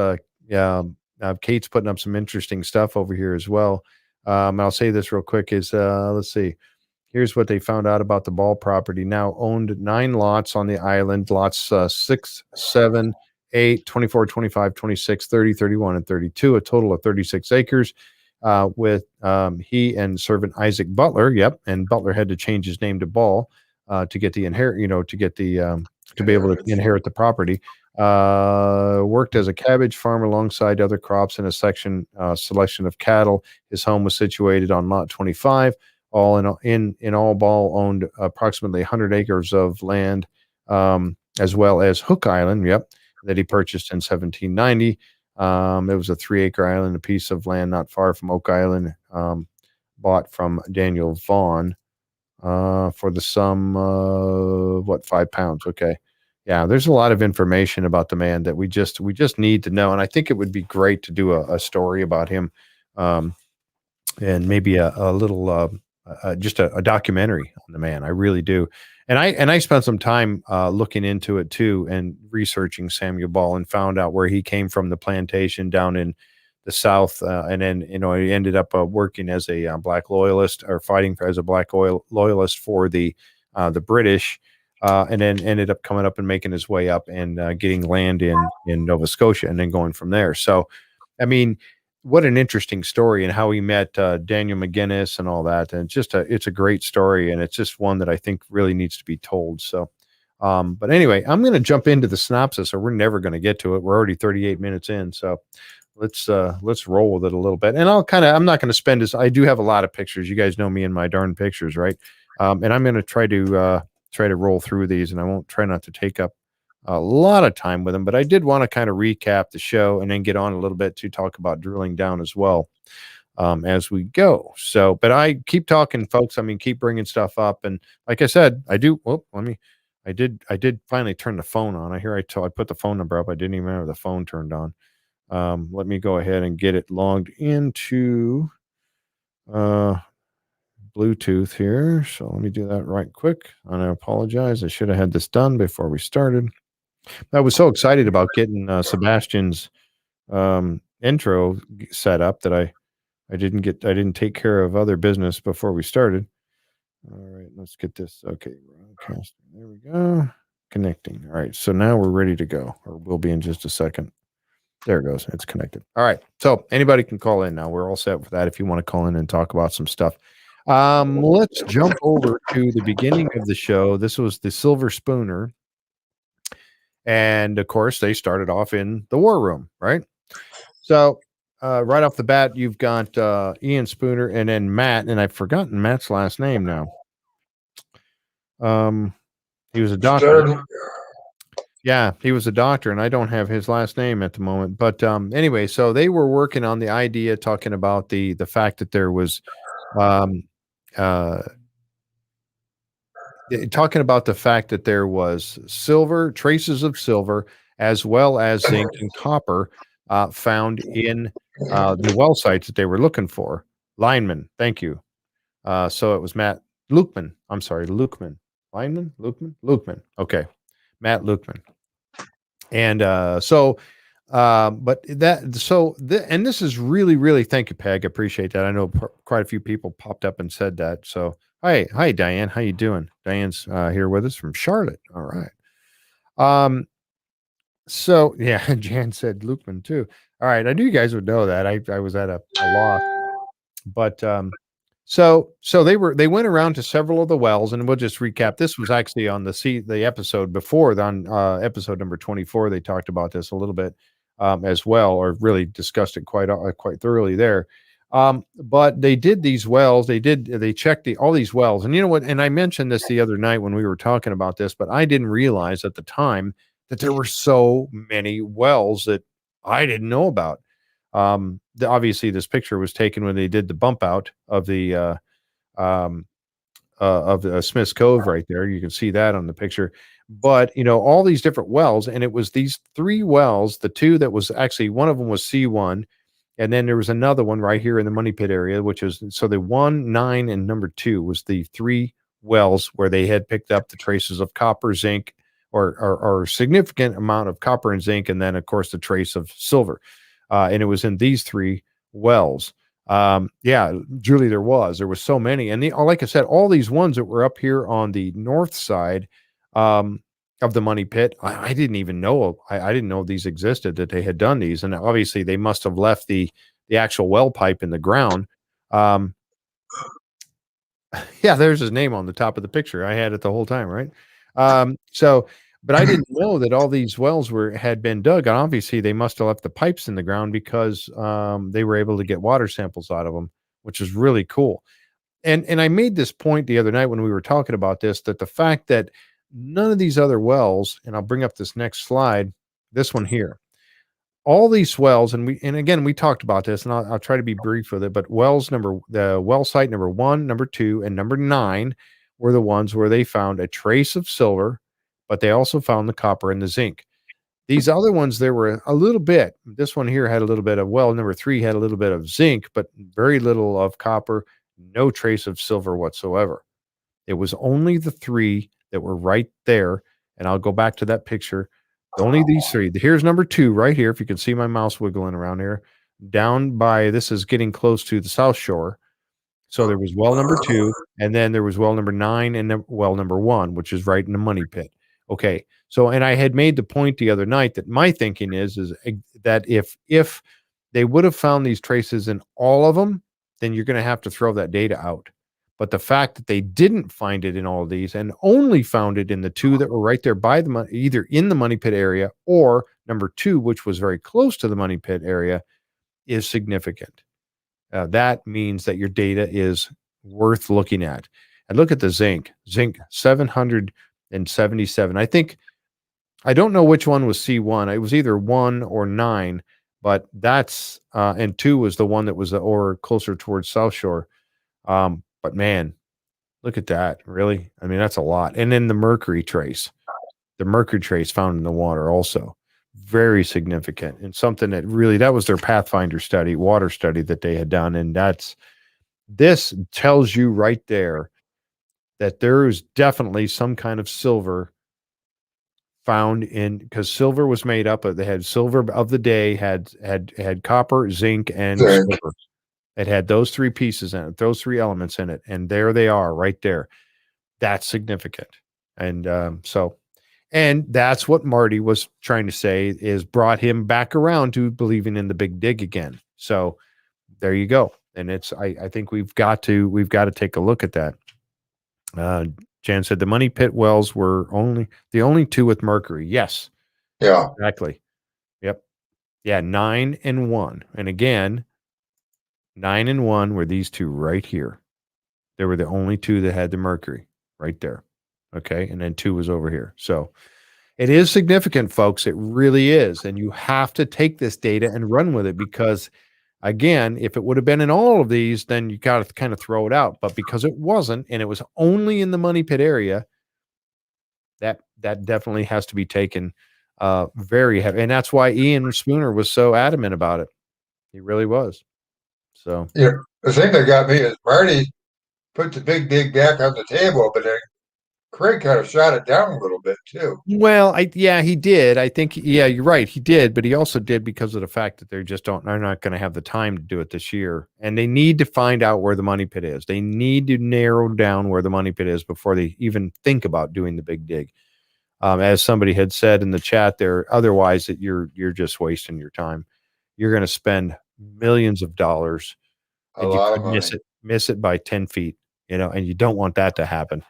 Kate's putting up some interesting stuff over here as well. I'll say this real quick: is let's see. Here's what they found out about the Ball property. Now owned 9 lots on the island, lots 6, 7, 8, 24, 25, 26, 30, 31, and 32, a total of 36 acres. With he and servant Isaac Butler. Yep. And Butler had to change his name to Ball to get the to be able to inherit the property. Worked as a cabbage farm alongside other crops in a selection of cattle. His home was situated on lot 25. All in all, Ball owned approximately 100 acres of land, as well as Hook Island. Yep, that he purchased in 1790. It was a 3-acre island, a piece of land not far from Oak Island, bought from Daniel Vaughn for the sum of £5. Okay, yeah. There's a lot of information about the man that we just need to know, and I think it would be great to do a story about him, and maybe a little just a documentary on the man. I really do. And I spent some time looking into it too, and researching Samuel Ball, and found out where he came from, the plantation down in the South, and then he ended up working as a black loyalist, or fighting as a black loyalist for the British, and then ended up coming up and making his way up and getting land in Nova Scotia, and then going from there. So, I mean, what an interesting story, and how he met Daniel McGinnis and all that. And it's a great story, and it's just one that I think really needs to be told. So, but anyway, I'm going to jump into the synopsis, or we're never going to get to it. We're already 38 minutes in. So let's roll with it a little bit. And I'm not going to spend this. I do have a lot of pictures. You guys know me and my darn pictures, right? And I'm going to try to roll through these, and I won't try not to take up a lot of time with them, but I did want to kind of recap the show and then get on a little bit to talk about drilling down as well, as we go. So, but I keep talking, folks. I mean, keep bringing stuff up. And like I said, I did finally turn the phone on. I put the phone number up. I didn't even have the phone turned on. Let me go ahead and get it logged into Bluetooth here. So let me do that right quick. And I apologize. I should have had this done before we started. I was so excited about getting Sebastian's intro set up that I didn't take care of other business before we started. All right, let's get this. Okay, broadcasting. There we go. Connecting. All right, so now we're ready to go, or we'll be in just a second. There it goes. It's connected. All right, so anybody can call in now. We're all set for that if you want to call in and talk about some stuff. Let's jump over to the beginning of the show. This was the Silver Spooner. And of course, they started off in the war room, right? So right off the bat, you've got Ian Spooner and then Matt, and I've forgotten Matt's last name now. He was a doctor. Yeah, he was a doctor, and I don't have his last name at the moment. But anyway, so they were working on the idea, talking about the fact that there was talking about the fact that there was traces of silver, as well as zinc and copper found in the well sites that they were looking for. Lineman, thank you. So it was Matt Lukeman. I'm sorry, Lukeman. Lineman? Lukeman. Okay. Matt Lukeman. And and this is really, really, thank you, Peg. I appreciate that. I know quite a few people popped up and said that. So Hi, Diane. How you doing? Diane's here with us from Charlotte. All right. Um, so yeah, Jan said Lukeman too. All right, I knew you guys would know that. I was at a loss, but so they went around to several of the wells, and we'll just recap. This was actually on the episode before, on episode number 24. They talked about this a little bit as well, or really discussed it quite thoroughly there. But they did these wells. They checked all these wells, and you know what? And I mentioned this the other night when we were talking about this, but I didn't realize at the time that there were so many wells that I didn't know about. Obviously, this picture was taken when they did the bump out of the um, Smith's Cove right there. You can see that on the picture. But all these different wells, and it was these three wells. The two that was actually, one of them was C1, and then there was another one right here in the Money Pit area, which is, so the 1, 9, and number 2 was the three wells where they had picked up the traces of copper, zinc, or significant amount of copper and zinc, and then of course the trace of silver. And it was in these three wells. Yeah, Julie, there was so many. And like I said, all these ones that were up here on the north side of the Money Pit, I didn't even know. I didn't know these existed, that they had done these. And obviously they must have left the actual well pipe in the ground. Um, yeah, there's his name on the top of the picture. I had it the whole time, right? But I didn't know that all these wells had been dug. And obviously, they must have left the pipes in the ground because they were able to get water samples out of them, which is really cool. And I made this point the other night when we were talking about this, that the fact that none of these other wells, and I'll bring up this next slide, this one here, all these wells, and again we talked about this, and I'll try to be brief with it, but the well site number 1, number 2, and number 9 were the ones where they found a trace of silver, but they also found the copper and the zinc. These other ones, there were a little bit. This one here had a little bit of, well, number 3 had a little bit of zinc, but very little of copper, no trace of silver whatsoever. It was only the 3 that were right there, and I'll go back to that picture. Only these 3. Here's number 2 right here. If you can see my mouse wiggling around here, down by, this is getting close to the South Shore. So there was well number 2, and then there was well number 9 and well number 1, which is right in the Money Pit. Okay. So, and I had made the point the other night that my thinking is that if they would have found these traces in all of them, then you're going to have to throw that data out. But the fact that they didn't find it in all of these and only found it in the 2 that were right there by the either in the Money Pit area or number 2, which was very close to the Money Pit area, is significant. That means that your data is worth looking at. And look at the zinc 777. I don't know which one was C1. It was either 1 or 9, but that's and 2 was the one that was or closer towards South Shore. But man, look at that. Really? I mean, that's a lot. And then the Mercury Trace found in the water also. Very significant, and something that really, that was their Pathfinder study, water study that they had done. And this tells you right there that there is definitely some kind of silver found in, because silver was made up of, they had silver of the day, had copper, zinc, and silver. It had those 3 pieces in it, those 3 elements in it, and there they are right there. That's significant. And and that's what Marty was trying to say, is brought him back around to believing in the big dig again. So there you go. And it's, I think we've got to take a look at that. Jan said the Money Pit wells were the only 2 with mercury. Yes. Yeah. Exactly. Yep. Yeah. 9 and 1. And again, 9 and 1 were these 2 right here. They were the only 2 that had the mercury right there. Okay. And then 2 was over here. So it is significant, folks. It really is. And you have to take this data and run with it, because again, if it would have been in all of these, then you got to kind of throw it out. But because it wasn't, and it was only in the Money Pit area, that definitely has to be taken very heavy. And that's why Ian Spooner was so adamant about it. He really was. So Yeah, the thing that got me is Marty put the big dig back on the table, but then Craig kind of shot it down a little bit too. Well, yeah, he did. I think, yeah, you're right. He did, but he also did because of the fact that they're not going to have the time to do it this year. And they need to find out where the money pit is. They need to narrow down where the money pit is before they even think about doing the big dig. As somebody had said in the chat there, otherwise that you're just wasting your time. You're going to spend millions of dollars A and you lot of could money. miss it by 10 feet, and you don't want that to happen.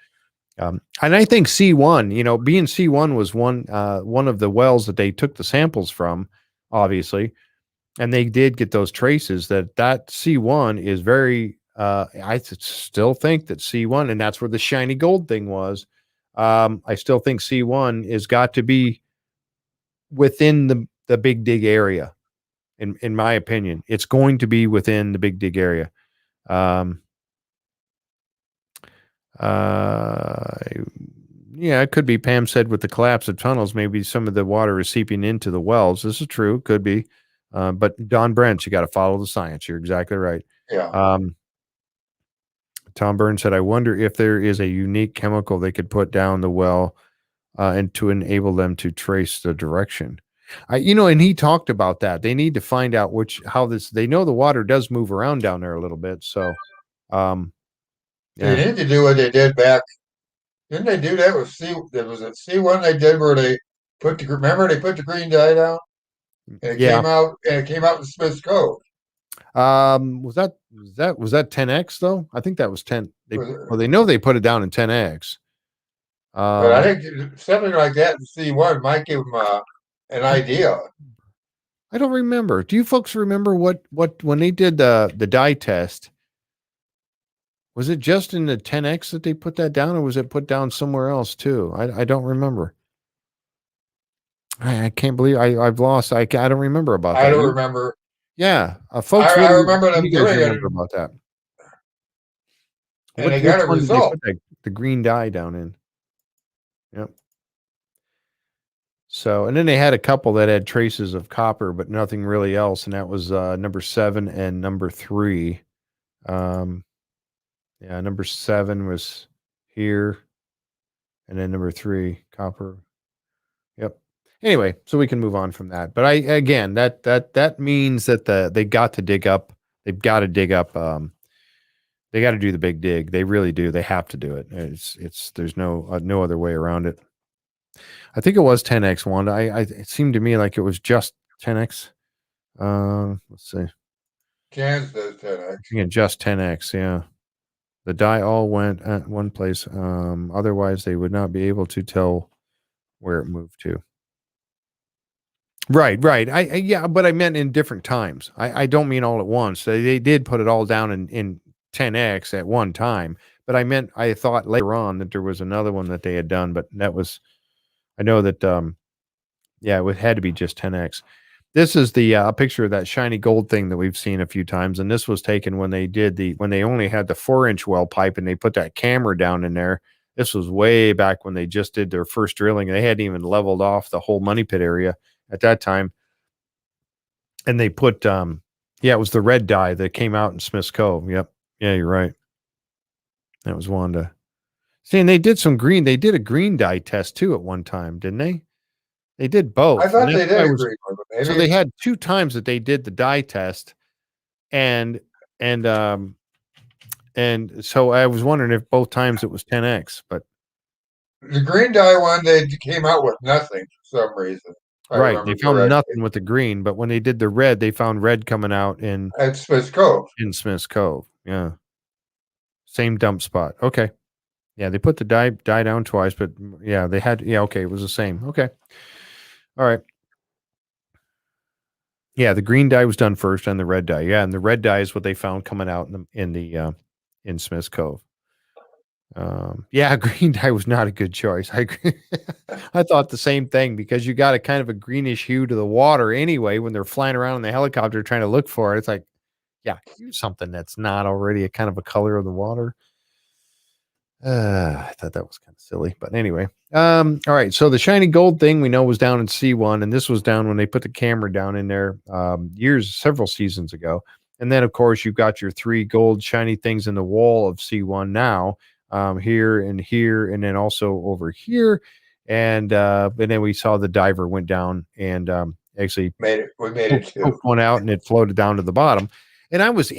And I think C1, being C1 was one of the wells that they took the samples from, obviously, and they did get those traces that C1 is very, I still think that C1, and that's where the shiny gold thing was. I still think C1 is got to be within the Big Dig area. In my opinion, it's going to be within the Big Dig area. Yeah, it could be. Pam said with the collapse of tunnels, maybe some of the water is seeping into the wells. This is true. Could be. But Don Brent, you got to follow the science. You're exactly right. Yeah. Tom Burns said, I wonder if there is a unique chemical they could put down the well and to enable them to trace the direction. And he talked about that. They need to find out they know the water does move around down there a little bit. So, They yeah. need to do what they did back. Didn't they do that with There was a C1 they did where they remember they put the green dye down and it Yeah. came out in Smith's Cove. Was that 10x though? I think that was 10. They know they put it down in 10x. But I think something like that in C1 might give them an idea. I don't remember. Do you folks remember what when they did the dye test? Was it just in the 10x that they put that down, or was it put down somewhere else too? I don't remember. I can't believe I've lost. I don't remember about that. I don't remember. Yeah, folks. I remember them you guys doing remember it, about that? and they got a one did they result. put the green dye down in? Yep. So, and then they had a couple that had traces of copper, but nothing really else, and that was number 7 and number 3. Yeah, number 7 was here, and then number 3, copper. Yep. Anyway, so we can move on from that. But that means that they got to dig up. They've got to dig up. They got to do the big dig. They really do. They have to do it. There's no other way around it. I think it was 10x one. It seemed to me like it was just 10x. Let's see. Kansas does 10x. Yeah, just 10x. Yeah. The dye all went at one place. Otherwise, they would not be able to tell where it moved to. Right. Yeah, but I meant in different times. I don't mean all at once. They did put it all down in 10x at one time, but I thought later on that there was another one that they had done, but I know that it had to be just 10x. This is a picture of that shiny gold thing that we've seen a few times, and this was taken when they only had the 4-inch well pipe and they put that camera down in there. This was way back when they just did their first drilling. They hadn't even leveled off the whole money pit area at that time. And they put it was the red dye that came out in Smith's Cove. Yep. Yeah, you're right. That was Wanda. See, and they did a green dye test too at one time, didn't they? They did both. I thought they did agree with it. Maybe. So they had 2 times that they did the dye test, and so I was wondering if both times it was 10x, but the green dye one they came out with nothing for some reason. Right, they found nothing with the green, but when they did the red, they found red coming out at Smith's Cove. In Smith's Cove, yeah, same dump spot. Okay, yeah, they put the dye down twice, but yeah, they had okay, it was the same. Okay, all right. Yeah, the green dye was done first, and the red dye. Yeah, and the red dye is what they found coming out in Smith's Cove. Green dye was not a good choice. I agree. I thought the same thing because you got a kind of a greenish hue to the water anyway when they're flying around in the helicopter trying to look for it. It's like, yeah, use something that's not already a kind of a color of the water. I thought that was kind of silly, but anyway. All right. So the shiny gold thing we know was down in C1, and this was down when they put the camera down in there several seasons ago. And then, of course, you've got your 3 gold shiny things in the wall of C1 now. here, and then also over here. And then we saw the diver went down and actually We made it too. poked one out, and it floated down to the bottom. And I was,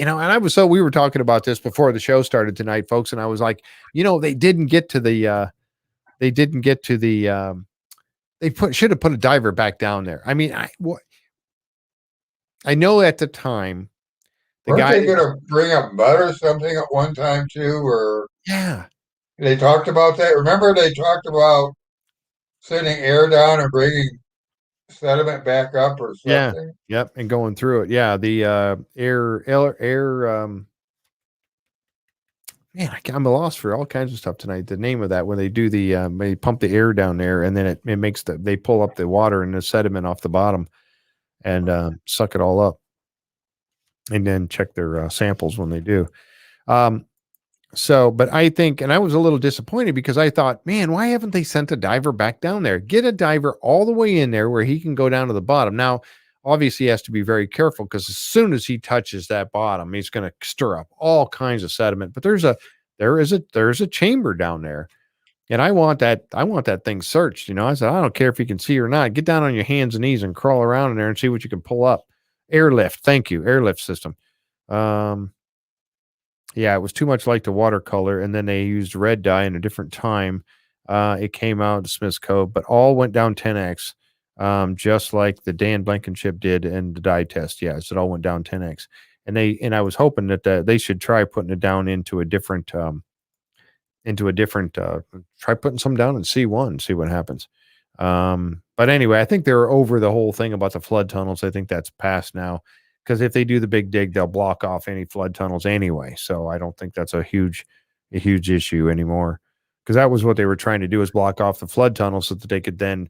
so we were talking about this before the show started tonight, folks. And I was like, they didn't get to the, should have put a diver back down there. I mean, I know at the time, Weren't they going to bring up mud or something at one time too? Or yeah, they talked about that. Remember, they talked about sending air down and bringing sediment back up or yeah, something. yep, and going through it. Yeah, the air. Man, I'm lost for all kinds of stuff tonight. The name of that when they do they pump the air down there, and then it makes they pull up the water and the sediment off the bottom, and suck it all up, and then check their samples when they do. So, but I think, and I was a little disappointed because I thought, man, why haven't they sent a diver back down there? Get a diver all the way in there where he can go down to the bottom. Now, obviously, he has to be very careful because as soon as he touches that bottom, he's going to stir up all kinds of sediment. But there's a chamber down there, and I want that thing searched. I said, I don't care if you can see or not. Get down on your hands and knees and crawl around in there and see what you can pull up. Airlift, thank you, airlift system. Yeah, it was too much like the watercolor, and then they used red dye in a different time. It came out to Smith's Cove, but all went down 10x, just like the Dan Blankenship did in the dye test. Yeah, so it all went down 10x, and I was hoping that they should try putting it down into a different try putting some down in C1, see what happens. But anyway, I think they're over the whole thing about the flood tunnels. I think that's past now. Because if they do the big dig, they'll block off any flood tunnels anyway. So I don't think that's a huge issue anymore. Because that was what they were trying to do, is block off the flood tunnels so that they could then,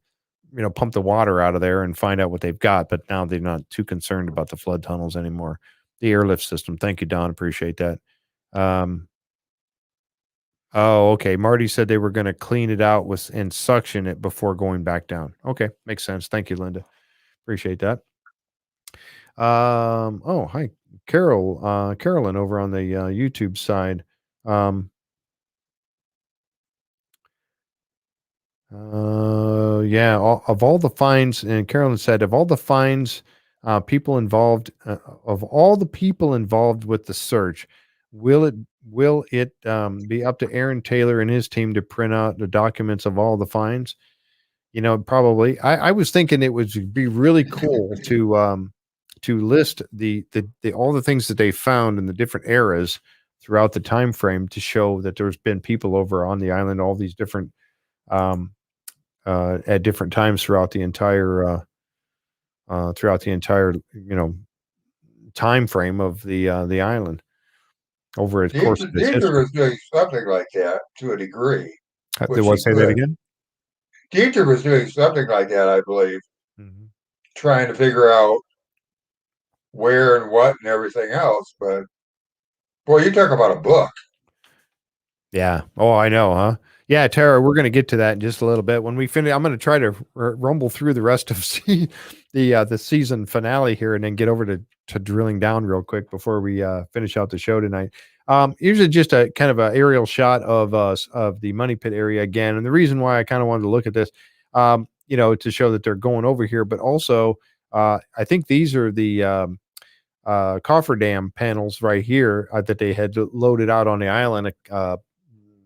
pump the water out of there and find out what they've got. But now they're not too concerned about the flood tunnels anymore. The airlift system. Thank you, Don. Appreciate that. Oh, okay. Marty said they were going to clean it out and suction it before going back down. Okay, makes sense. Thank you, Linda. Appreciate that. Oh, hi, Carolyn over on the YouTube side. Yeah, of all the fines, and Carolyn said, of all the fines, people involved, of all the people involved with the search, will it be up to Aaron Taylor and his team to print out the documents of all the fines? Probably. I was thinking it would be really cool to list the all the things that they found in the different eras throughout the time frame to show that there's been people over on the island, all these different at different times throughout the entire time frame of the island over a course of its history. Was doing something like that to a degree. They want to say that again? Dieter was doing something like that, I believe, trying to figure out where and what and everything else. But boy, you talk about a book. Yeah. Oh, I know, huh? Yeah, Tara, we're going to get to that in just a little bit. When we finish, I'm going to try to rumble through the rest of the season finale here, and then get over to drilling down real quick before we finish out the show tonight. Usually just a kind of an aerial shot of the Money Pit area again, and the reason why I kind of wanted to look at this, to show that they're going over here, but also I think these are the cofferdam panels right here that they had loaded out on the island.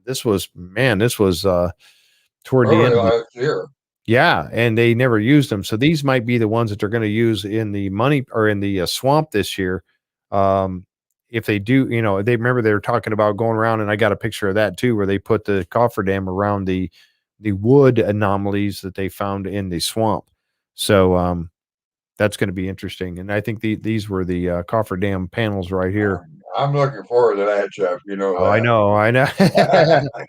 This was toward the end of last year. Yeah, and they never used them. So these might be the ones that they're going to use in the money or in the swamp this year. If they do, they remember they were talking about going around, and I got a picture of that too, where they put the cofferdam around the wood anomalies that they found in the swamp. So that's going to be interesting. And I think these were the cofferdam panels right here. I'm looking forward to that, Jeff. Oh, I know.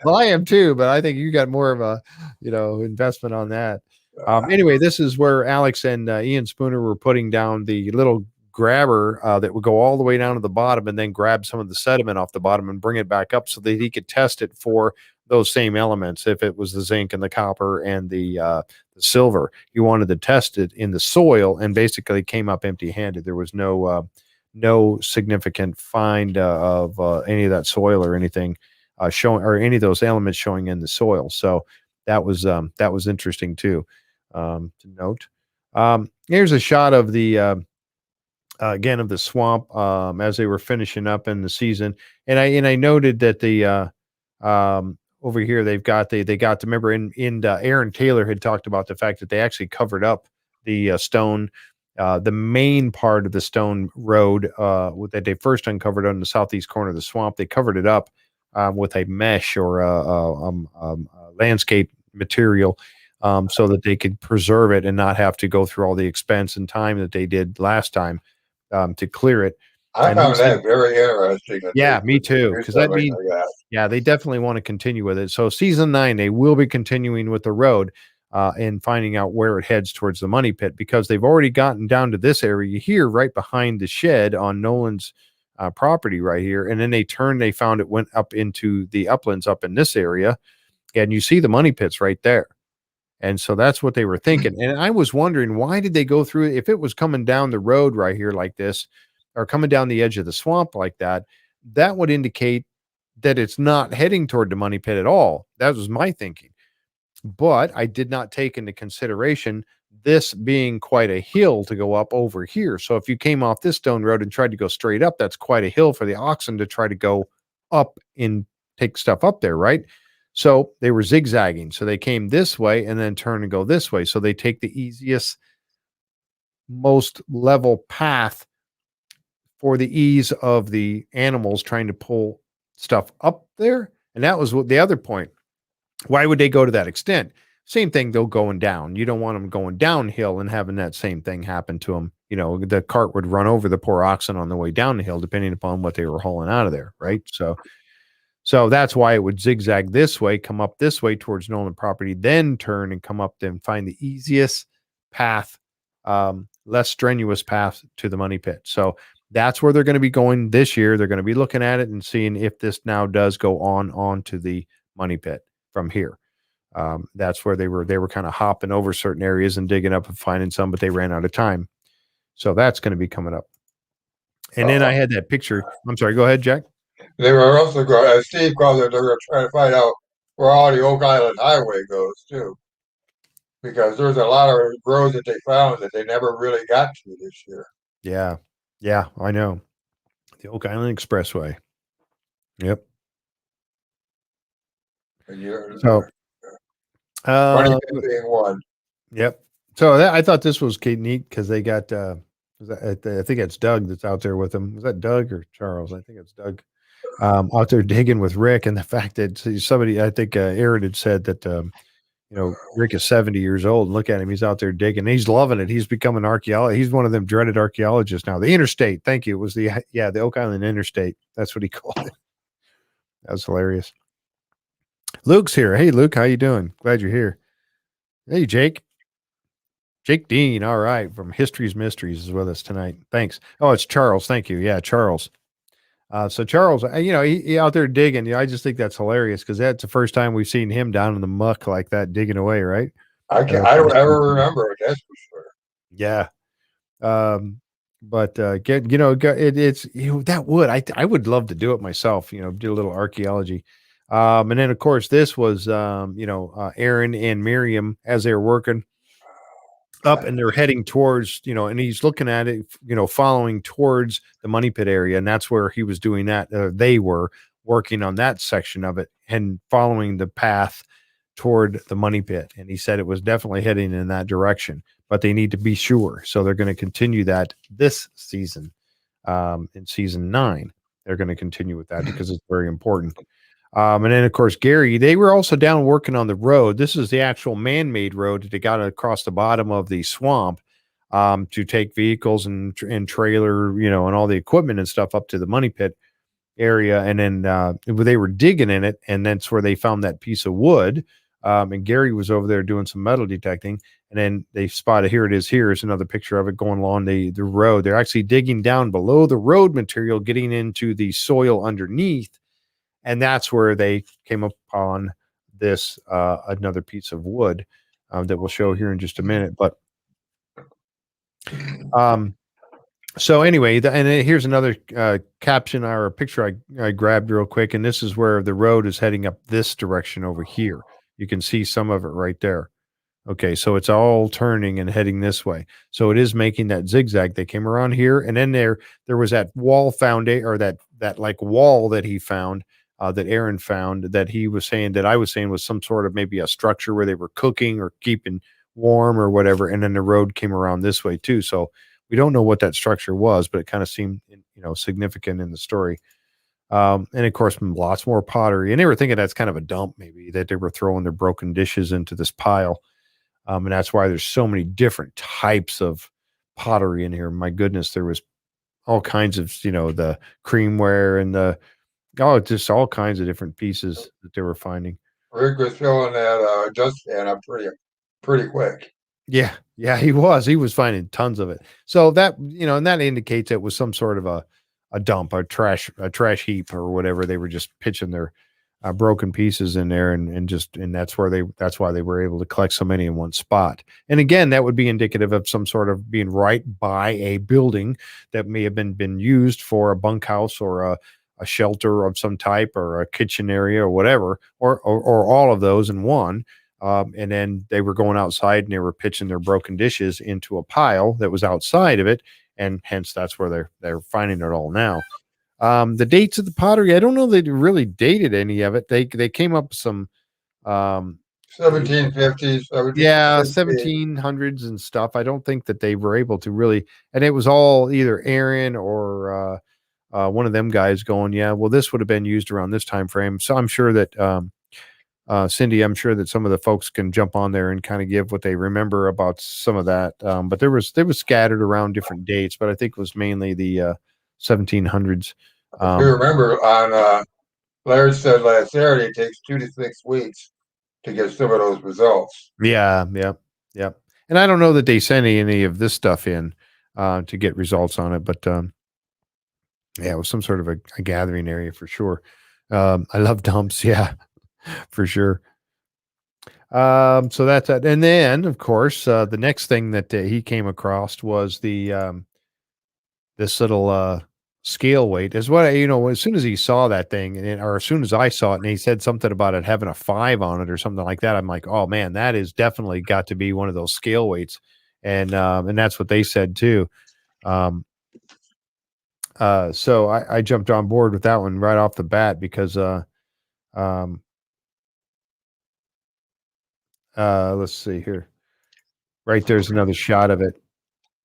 Well, I am too, but I think you got more of a, investment on that. Anyway, this is where Alex and Ian Spooner were putting down the little grabber that would go all the way down to the bottom and then grab some of the sediment off the bottom and bring it back up so that he could test it for those same elements. If it was the zinc and the copper and the silver, he wanted to test it in the soil, and basically came up empty-handed. There was no significant find of any of that soil or anything. showing, or any of those elements showing in the soil. So that was interesting too, to note. Here's a shot of the again of the swamp as they were finishing up in the season, and I noted that over here they got to remember in Aaron Taylor had talked about the fact that they actually covered up the stone. The main part of the stone road that they first uncovered on the southeast corner of the swamp, they covered it up with a mesh or landscape material, so that they could preserve it and not have to go through all the expense and time that they did last time to clear it. I And found that very interesting that they yeah, me could too, do because that something means, like that. yeah, they definitely want to continue with it. So season 9, they will be continuing with the road and finding out where it heads towards the money pit, because they've already gotten down to this area here, right behind the shed on Nolan's property right here. And then they found it went up into the uplands up in this area. And you see the money pits right there. And so that's what they were thinking. And I was wondering, why did they go through it? If it was coming down the road right here like this, or coming down the edge of the swamp like that, that would indicate that it's not heading toward the money pit at all. That was my thinking. But I did not take into consideration this being quite a hill to go up over here. So if you came off this stone road and tried to go straight up, that's quite a hill for the oxen to try to go up and take stuff up there, right? So they were zigzagging. So they came this way and then turn and go this way. So they take the easiest, most level path for the ease of the animals trying to pull stuff up there. And that was what the other point. Why would they go to that extent? Same thing, they'll going down. You don't want them going downhill and having that same thing happen to them. You know, the cart would run over the poor oxen on the way down the hill, depending upon what they were hauling out of there, right? So that's why it would zigzag this way, come up this way towards Nolan property, then turn and come up, then find the easiest path, less strenuous path to the money pit. So that's where they're going to be going this year. They're going to be looking at it and seeing if this now does go on to the money pit from here. That's where they were kind of hopping over certain areas and digging up and finding some, but they ran out of time. So that's going to be coming up. And then I had that picture. I'm sorry. Go ahead, Jack. They were also going, as Steve called it, they were trying to find out where all the Oak Island Highway goes too, because there's a lot of roads that they found that they never really got to this year. Yeah. Yeah, I know. The Oak Island Expressway. Yep. So, being one. Yep. So I thought this was neat because they got, I think it's Doug that's out there with them. Was that Doug or Charles? I think it's Doug. Out there digging with Rick, and the fact that somebody, I think Aaron had said that, Rick is 70 years old, and look at him. He's out there digging. He's loving it. He's become an archaeologist. He's one of them dreaded archaeologists now. The interstate. Thank you. It was the Oak Island Interstate. That's what he called it. That was hilarious. Luke's here. Hey, Luke, how you doing? Glad you're here. Hey, Jake. Jake Dean. All right. From History's Mysteries is with us tonight. Thanks. Oh, it's Charles. Thank you. Yeah, Charles. So Charles, he out there digging. I just think that's hilarious because that's the first time we've seen him down in the muck like that, digging away, right? I don't ever remember it. That's for sure. Yeah. But it's that would I would love to do it myself. Do a little archaeology. And then of course this was Aaron and Miriam as they were working up, and they're heading towards, and he's looking at it, following towards the money pit area. And that's where he was doing that. They were working on that section of it and following the path toward the money pit. And he said it was definitely heading in that direction, but they need to be sure. So they're going to continue that this season. In season 9, they're going to continue with that because it's very important. And then, of course, Gary, they were also down working on the road. This is the actual man-made road that they got across the bottom of the swamp to take vehicles and trailer, and all the equipment and stuff up to the money pit area. And then they were digging in it, and that's where they found that piece of wood. And Gary was over there doing some metal detecting, and then they spotted, here it is. Here's another picture of it going along the road. They're actually digging down below the road material, getting into the soil underneath. And that's where they came upon this another piece of wood that we'll show here in just a minute. But So anyway, here's another caption or a picture I grabbed real quick, and this is where the road is heading up this direction over here. You can see some of it right there. Okay, so it's all turning and heading this way. So it is making that zigzag. They came around here, and then there was that wall foundation, or that like wall that he found, that Aaron found, that he was saying, that I was saying was some sort of maybe a structure where they were cooking or keeping warm or whatever. And then the road came around this way too. So we don't know what that structure was, but it kind of seemed, significant in the story. And of course, lots more pottery. And they were thinking that's kind of a dump, maybe, that they were throwing their broken dishes into this pile. And that's why there's so many different types of pottery in here. My goodness, there was all kinds of, the creamware and just all kinds of different pieces that they were finding. Rick was filling that just and up pretty quick. Yeah, yeah, he was finding tons of it. So that, and that indicates it was some sort of a dump, a trash heap or whatever. They were just pitching their broken pieces in there, and that's why they were able to collect so many in one spot. And again, that would be indicative of some sort of being right by a building that may have been used for a bunkhouse or a shelter of some type, or a kitchen area or whatever, or all of those in one. And then they were going outside and they were pitching their broken dishes into a pile that was outside of it, and hence that's where they're finding it all now. The dates of the pottery, I don't know, they really dated any of it. They came up with some, um, 1750s, yeah, 1760s. 1700s and stuff. I don't think that they were able to really, and it was all either Aaron or one of them guys going, yeah, well, this would have been used around this time frame. So I'm sure that Cindy, I'm sure that some of the folks can jump on there and kind of give what they remember about some of that. But there was scattered around different dates, but I think it was mainly the 1700s. If you remember on Larry said last Saturday, it takes 2 to 6 weeks to get some of those results. Yeah, yeah, yeah. And I don't know that they sent any of this stuff in to get results on it, but yeah, it was some sort of a gathering area for sure. I love dumps, yeah, for sure. So that's it. And then, of course, the next thing that he came across was this little scale weight. Is what as soon as he saw that thing, or as soon as I saw it, and he said something about it having a 5 on it or something like that, I'm like, oh man, that is definitely got to be one of those scale weights, and that's what they said too. Um, so I jumped on board with that one right off the bat because um, let's see here. Right there's another shot of it.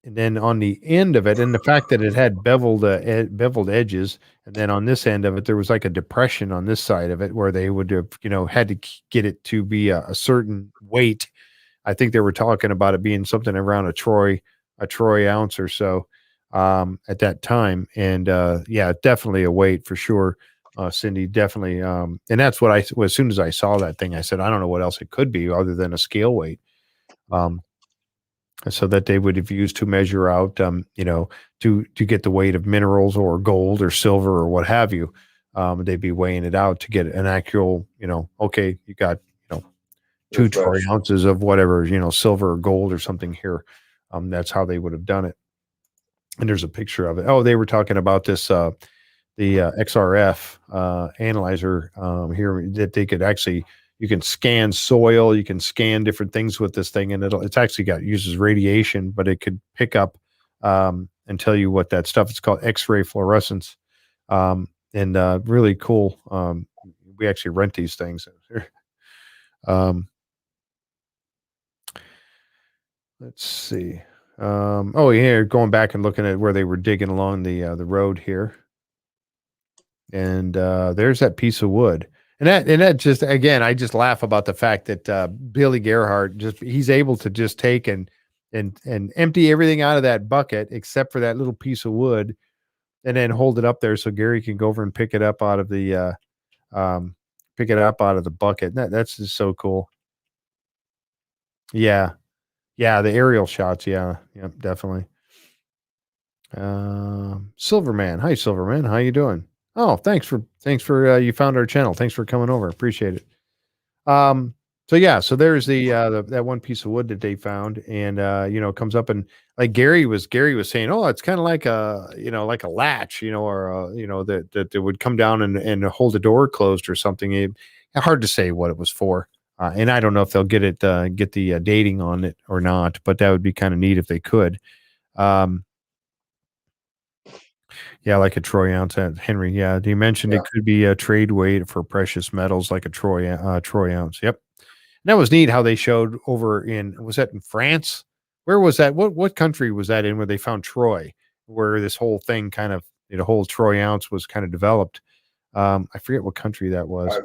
And then on the end of it, and the fact that it had beveled edges, and then on this end of it, there was like a depression on this side of it where they would have, had to get it to be a certain weight. I think they were talking about it being something around a troy ounce or so at that time. And yeah, definitely a weight for sure. Cindy, definitely. And that's what as soon as I saw that thing, I said, I don't know what else it could be other than a scale weight. Um, so that they would have used to measure out, to get the weight of minerals or gold or silver or what have you. They'd be weighing it out to get an actual, okay, you got, two This troy much. ounces of whatever, silver or gold or something here. That's how they would have done it. And there's a picture of it. Oh, they were talking about this, the XRF analyzer here, that they could actually, you can scan soil, you can scan different things with this thing, and it's actually uses radiation, but it could pick up and tell you what that stuff. It's called X-ray fluorescence, and really cool. We actually rent these things. um, let's see. Oh yeah, going back and looking at where they were digging along the road here. And there's that piece of wood, and that just, again, I just laugh about the fact that Billy Gerhardt, he's able to just take and empty everything out of that bucket except for that little piece of wood, and then hold it up there so Gary can go over and pick it up out of the bucket. That's just so cool. Yeah, yeah, the aerial shots. Yeah, yeah, definitely. Silverman. Hi, Silverman. How you doing? Oh, thanks for you found our channel. Thanks for coming over. Appreciate it. Um, So yeah, so there's that one piece of wood that they found, and it comes up and like Gary was saying, oh, it's kind of like like a latch, or that would come down and hold the door closed or something. Hard to say what it was for, and I don't know if they'll get the dating on it or not, but that would be kind of neat if they could. Um, yeah, like a troy ounce, Henry. Yeah, you mentioned Yeah, it could be a trade weight for precious metals, like a troy ounce. Yep. And that was neat how they showed over was that in France? Where was that? What country was that in where they found Troy, where this whole thing kind of, the whole Troy ounce was kind of developed. I forget what country that was. I,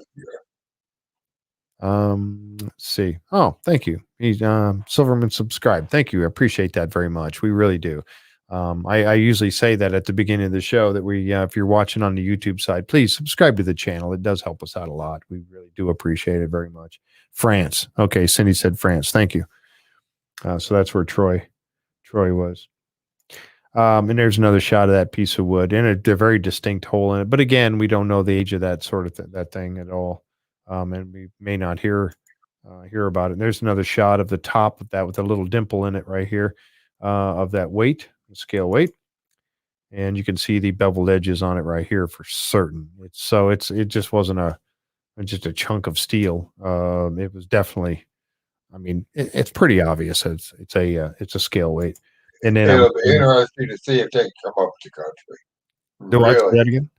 Let's see. Oh, thank you. He's Silverman subscribed. Thank you. I appreciate that very much. We really do. I usually say that at the beginning of the show that if you're watching on the YouTube side, please subscribe to the channel. It does help us out a lot. We really do appreciate it very much. France. Okay, Cindy said France. Thank you. So that's where Troy was. And there's another shot of that piece of wood and a very distinct hole in it. But again, we don't know the age of that sort of that thing at all, and we may not hear about it. And there's another shot of the top of that with a little dimple in it right here, of that weight, scale weight, and you can see the beveled edges on it right here for certain. It just wasn't just a chunk of steel. It was definitely. I mean, it's pretty obvious. It's a scale weight. And then it'll be interesting to see if they can come up with the country. do I say Really, that again?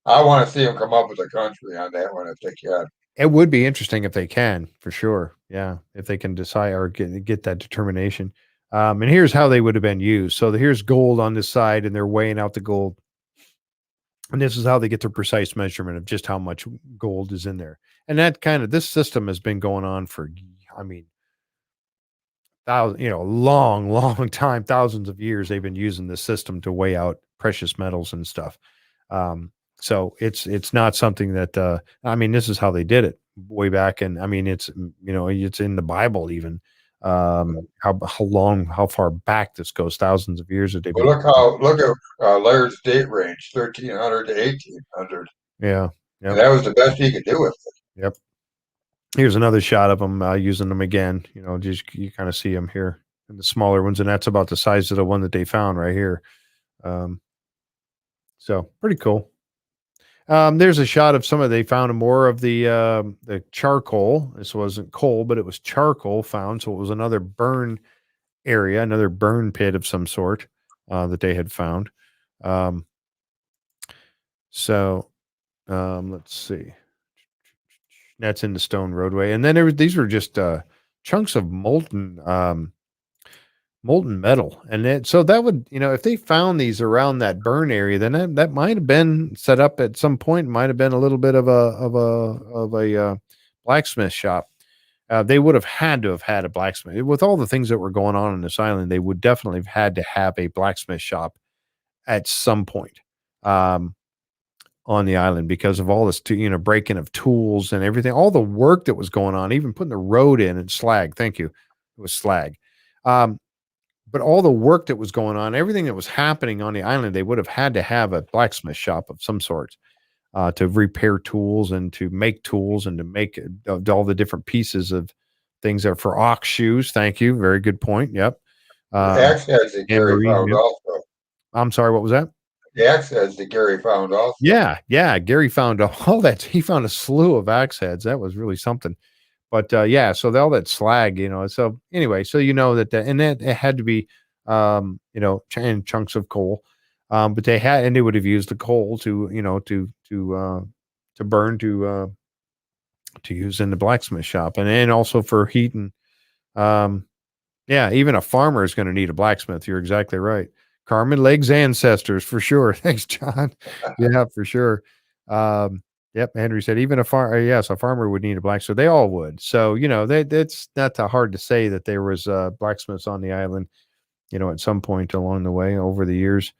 I want to see them come up with a country on that one if they can. It would be interesting if they can, for sure. Yeah, if they can decide or get that determination. And here's how they would have been used. So here's gold on this side, and they're weighing out the gold. And this is how they get their precise measurement of just how much gold is in there. And this system has been going on for, I mean, long, long time, thousands of years. They've been using this system to weigh out precious metals and stuff. So it's not something that this is how they did it way back, and I mean it's it's in the Bible even. How far back this goes, thousands of years that they've But been. look at Laird's date range, 1300 to 1800, Yeah, and yep, that was the best he could do with it. yep. Here's another shot of them using them again. Just you kind of see them here in the smaller ones, and that's about the size of the one that they found right here. Um, so pretty cool. There's a shot of they found more of the charcoal. This wasn't coal, but it was charcoal found. So it was another burn area, another burn pit of some sort that they had found. Um, so let's see. That's in the stone roadway, and then these were just chunks of molten metal, and so that would, if they found these around that burn area, then that might have been set up at some point. Might have been a little bit of a blacksmith shop. They would have had to have had a blacksmith with all the things that were going on this island. They would definitely have had to have a blacksmith shop at some point on the island because of all this, breaking of tools and everything, all the work that was going on, even putting the road in and slag. Thank you. It was slag. But all the work that was going on, everything that was happening on the island, they would have had to have a blacksmith shop of some sort to repair tools and to make tools and to make all the different pieces of things that are for ox shoes. Thank you. Very good point. Yep. The axe heads that And Gary marine. found Yep. also. I'm sorry. What was that? The axe heads that Gary found also. Yeah. Yeah. Gary found all that. He found a slew of axe heads. That was really something. But yeah, so all that slag, so anyway, so and that it had to be, in chunks of coal. But they would have used the coal to, to burn, to use in the blacksmith shop and also for heat. And yeah, even a farmer is going to need a blacksmith. You're exactly right. Carmen Legs ancestors for sure. Thanks, John. Yeah, for sure. Yep, Henry said even yes, a farmer would need a blacksmith. So they all would. So that's not that hard to say that there was blacksmiths on the island, at some point along the way over the years.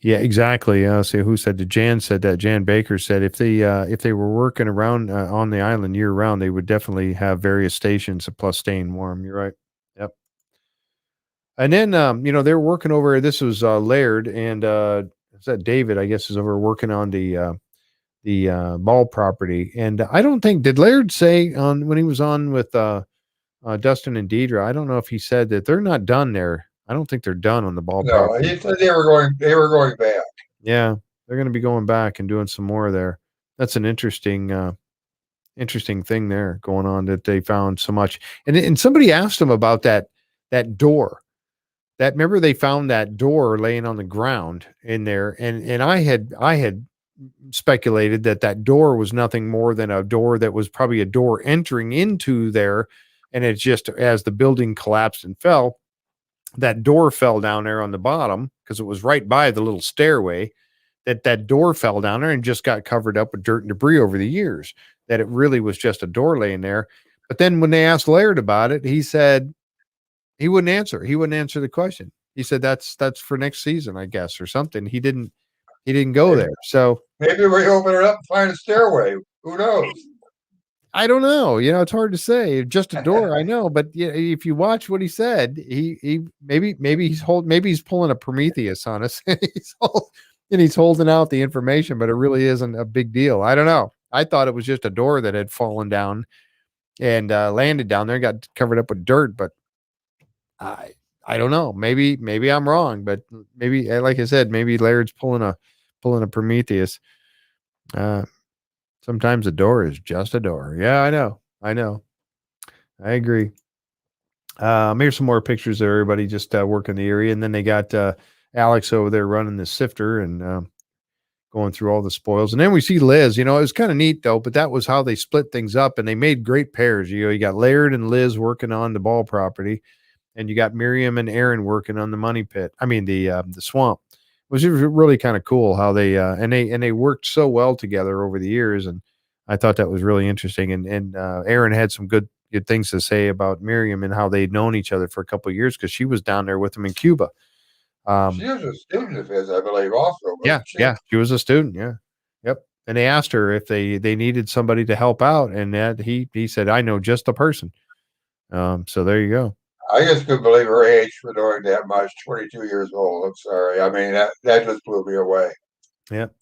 Yeah, exactly. See who said that? Jan said that. Jan Baker said if they were working around on the island year round, they would definitely have various stations plus staying warm. You're right. Yep. And then they were working over. This was Laird and is that David? I guess is over working on ball property. And I don't think, did Laird say on when he was on with Dustin and Deidre, I don't know if he said that they're not done there. I don't think they're done on the ball No, property. he said they were going back. Yeah, they're going to be going back and doing some more there. That's an interesting thing there going on, that they found so much. And somebody asked them about that door. That, remember, they found that door laying on the ground in there, and I had speculated that door was nothing more than a door that was probably a door entering into there, and it's just, as the building collapsed and fell, that door fell down there on the bottom, because it was right by the little stairway, that door fell down there and just got covered up with dirt and debris over the years, that it really was just a door laying there. But then when they asked Laird about it, he said he wouldn't answer. He wouldn't answer the question. He said that's for next season, I guess, or something. He didn't go Maybe, there. So maybe we open it up and find a stairway. Who knows? I don't know. It's hard to say. Just a door, I know, but yeah, if you watch what he said, he maybe he's pulling a Prometheus on us. He's holding out the information, but it really isn't a big deal. I don't know. I thought it was just a door that had fallen down and landed down there, got covered up with dirt, but I don't know. Maybe I'm wrong, but maybe, like I said, maybe Laird's pulling a Prometheus. Sometimes a door is just a door. Yeah, I know. I agree. Here's some more pictures of everybody just working the area, and then they got Alex over there running the sifter and going through all the spoils. And then we see Liz. It was kind of neat though, but that was how they split things up, and they made great pairs. You got Laird and Liz working on the ball property, and you got Miriam and Aaron working on the money pit. I mean the swamp. It was really kind of cool how they and they worked so well together over the years, and I thought that was really interesting. And Aaron had some good things to say about Miriam and how they'd known each other for a couple of years, because she was down there with him in Cuba. She was a student of his, I believe, also, Yeah, wasn't she? yeah, she was a student. Yeah, yep. And they asked her if they needed somebody to help out, and that he said, "I know just the person." So there you go. I just couldn't believe her age for doing that much. 22 years old. I'm sorry. I mean, that just blew me away. Yep.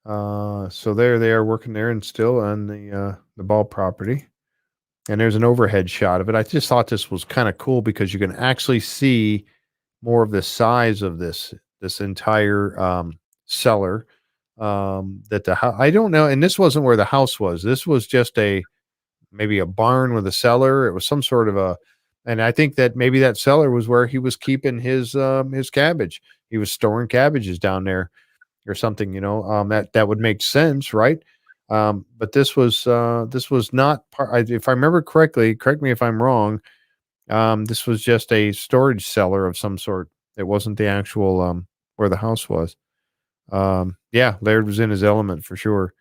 So there they are working there and still on the ball property. And there's an overhead shot of it. I just thought this was kind of cool because you can actually see more of the size of this entire cellar. That I don't know, and this wasn't where the house was. This was just maybe a barn with a cellar. It was some sort of and I think that maybe that cellar was where he was keeping his cabbage. He was storing cabbages down there or something. That would make sense, right? But this was not part. If I remember correctly, correct me if I'm wrong. This was just a storage cellar of some sort. It wasn't the actual where the house was. Yeah, Laird was in his element for sure.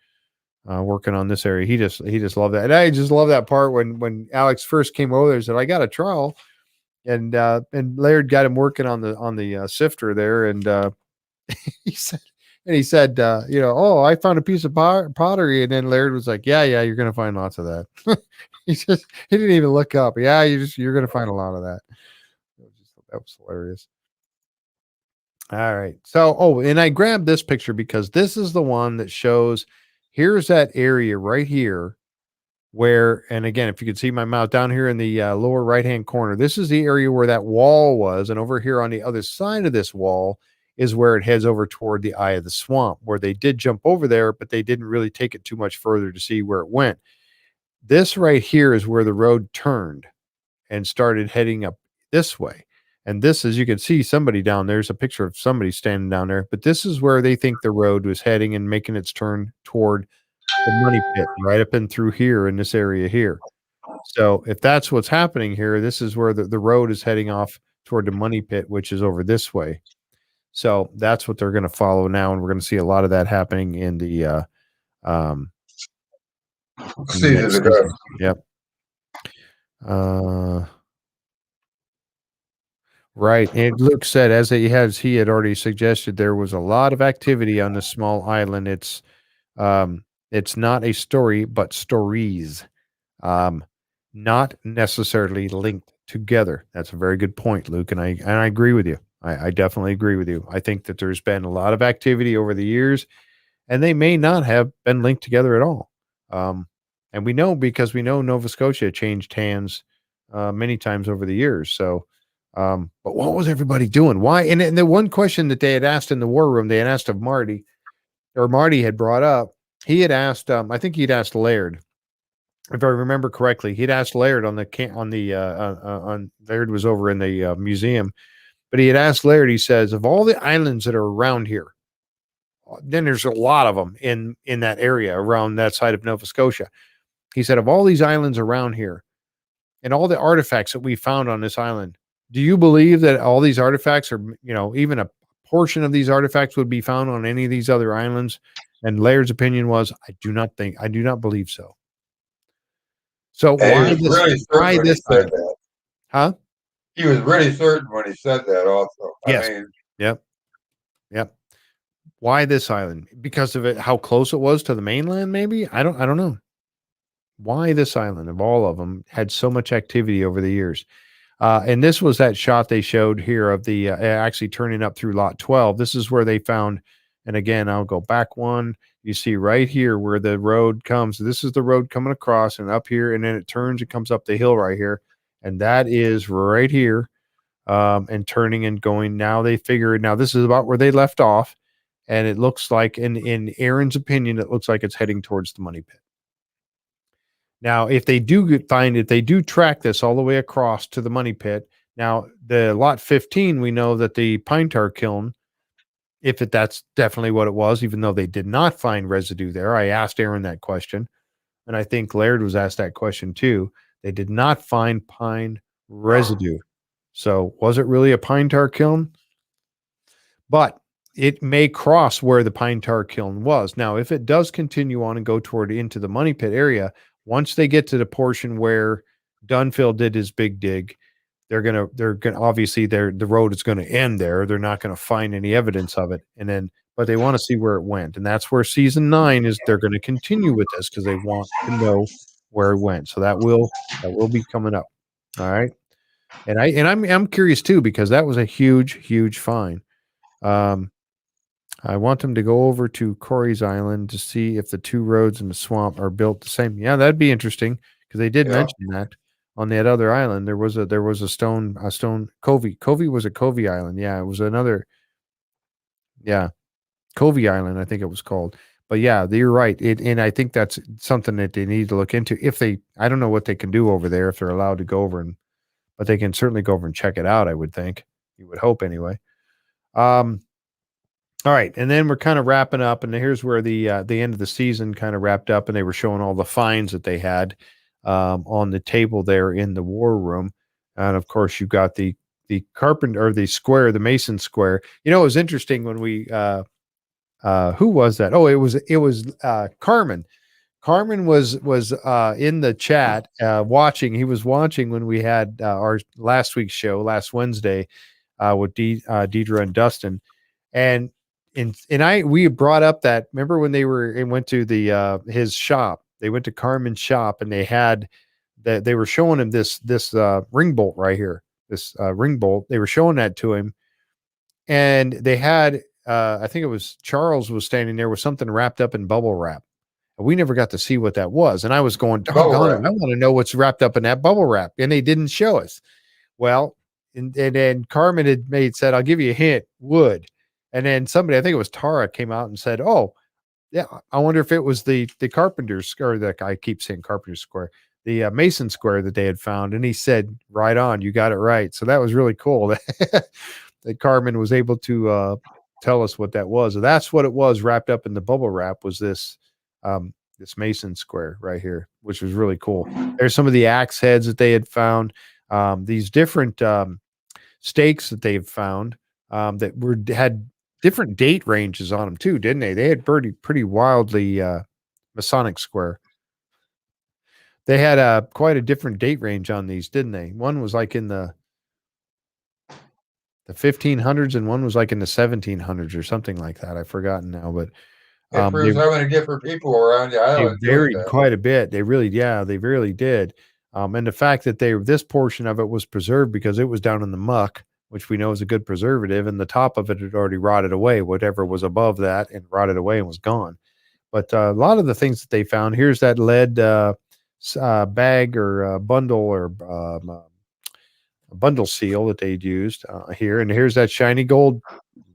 Working on this area, he just loved that, and I just love that part when Alex first came over there and said, "I got a trowel," and Laird got him working on the sifter there, and he said. And he said, "Oh, I found a piece of pottery." And then Laird was like, "Yeah, you're going to find lots of that." he didn't even look up. Yeah, you're going to find a lot of that. That was hilarious. All right. So, and I grabbed this picture because this is the one that shows. Here's that area right here where, and again, if you could see my mouth down here in the lower right-hand corner, this is the area where that wall was. And over here on the other side of this wall is where it heads over toward the eye of the swamp, where they did jump over there, but they didn't really take it too much further to see where it went. This right here is where the road turned and started heading up this way. And this, as you can see, somebody down there's a picture of somebody standing down there, but this is where they think the road was heading and making its turn toward the money pit, right up and through here in this area here. So if that's what's happening here, this is where the road is heading off toward the money pit, which is over this way. So that's what they're going to follow now, and we're going to see a lot of that happening in the Season to go. Yep. Right. And Luke said, as he had already suggested, there was a lot of activity on this small island. It's not a story, but stories, not necessarily linked together. That's a very good point, Luke, and I agree with you. I definitely agree with you. I think that there's been a lot of activity over the years, and they may not have been linked together at all. And we know because we know Nova Scotia changed hands many times over the years. So, but what was everybody doing? Why? And the one question that they had asked in the war room, they had asked of Marty, or Marty had brought up. He had asked, I think he'd asked Laird, if I remember correctly. He'd asked Laird on Laird was over in the museum, but he had asked Laird. He says, of all the islands that are around here, then there's a lot of them in that area around that side of Nova Scotia. He said, of all these islands around here and all the artifacts that we found on this island, do you believe that all these artifacts are, even a portion of these artifacts would be found on any of these other islands? And Laird's opinion was, I do not believe so. So And he was really certain when he said island? that. Huh? He was really certain when he said that also. Yes. I mean, Yep. Why this island? Because of how close it was to the mainland, maybe? I don't know. Why this island of all of them had so much activity over the years? And this was that shot they showed here of the actually turning up through lot 12. This is where they found, and again, I'll go back one. You see right here where the road comes. This is the road coming across and up here, and then it turns and comes up the hill right here. And that is right here, and turning and going. Now they figure, now this is about where they left off. And it looks like, in Aaron's opinion, it looks like it's heading towards the money pit. Now, if they do track this all the way across to the money pit, now the lot 15, we know that the pine tar kiln, that's definitely what it was, even though they did not find residue there. I asked Aaron that question, and I think Laird was asked that question too. They did not find pine residue. So was it really a pine tar kiln? But it may cross where the pine tar kiln was. Now, if it does continue on and go toward into the money pit area, once they get to the portion where Dunfield did his big dig, they're gonna obviously the road is going to end there. They're not going to find any evidence of it, but they want to see where it went, and that's where season 9 is. They're going to continue with this because they want to know where it went. So that will be coming up. All right, and I'm curious too, because that was a huge find. I want them to go over to Corey's Island to see if the two roads in the swamp are built the same. Yeah, that'd be interesting, because they did mention that on that other island there was a stone Covey. Covey was a Covey Island. Yeah, it was another. Yeah, Covey Island, I think it was called. But yeah, you're right. And I think that's something that they need to look into. I don't know what they can do over there if they're allowed to go over, but they can certainly go over and check it out. I would think. You would hope anyway. All right, and then we're kind of wrapping up, and here's where the end of the season kind of wrapped up, and they were showing all the finds that they had on the table there in the war room, and of course you got the carpenter, or the square, the mason square. It was interesting when we who was that? Oh, it was Carmen. Carmen was in the chat watching. He was watching when we had our last week's show last Wednesday with Deidre and Dustin, and we brought up that, remember when they went to the his shop, they went to Carmen's shop, and they were showing him this ring bolt right here, this ring bolt. They were showing that to him, and they had I think it was Charles was standing there with something wrapped up in bubble wrap. And we never got to see what that was. And I was going, doggone it, I want to know what's wrapped up in that bubble wrap. And they didn't show us. Well, and then Carmen had said, I'll give you a hint, wood. And then somebody, I think it was Tara, came out and said, oh, yeah, I wonder if it was the carpenter's, or the, I keep saying carpenter's square, the mason square that they had found. And he said, right on, you got it right. So that was really cool that Carmen was able to tell us what that was. And that's what it was, wrapped up in the bubble wrap, was this mason square right here, which was really cool. There's some of the axe heads that they had found, these different stakes that they've found that had different date ranges on them too, didn't they? They had pretty wildly Masonic square. They had quite a different date range on these, didn't they? One was like in the 1500s, and one was like in the 1700s or something like that. I've forgotten now, but it proves how many different people around the island. They varied quite a bit. They really did. And the fact that this portion of it was preserved because it was down in the muck which we know is a good preservative, and the top of it had already rotted away. Whatever was above that and rotted away and was gone. But a lot of the things that they found, here's that lead bag or bundle or a bundle seal that they'd used here, and here's that shiny gold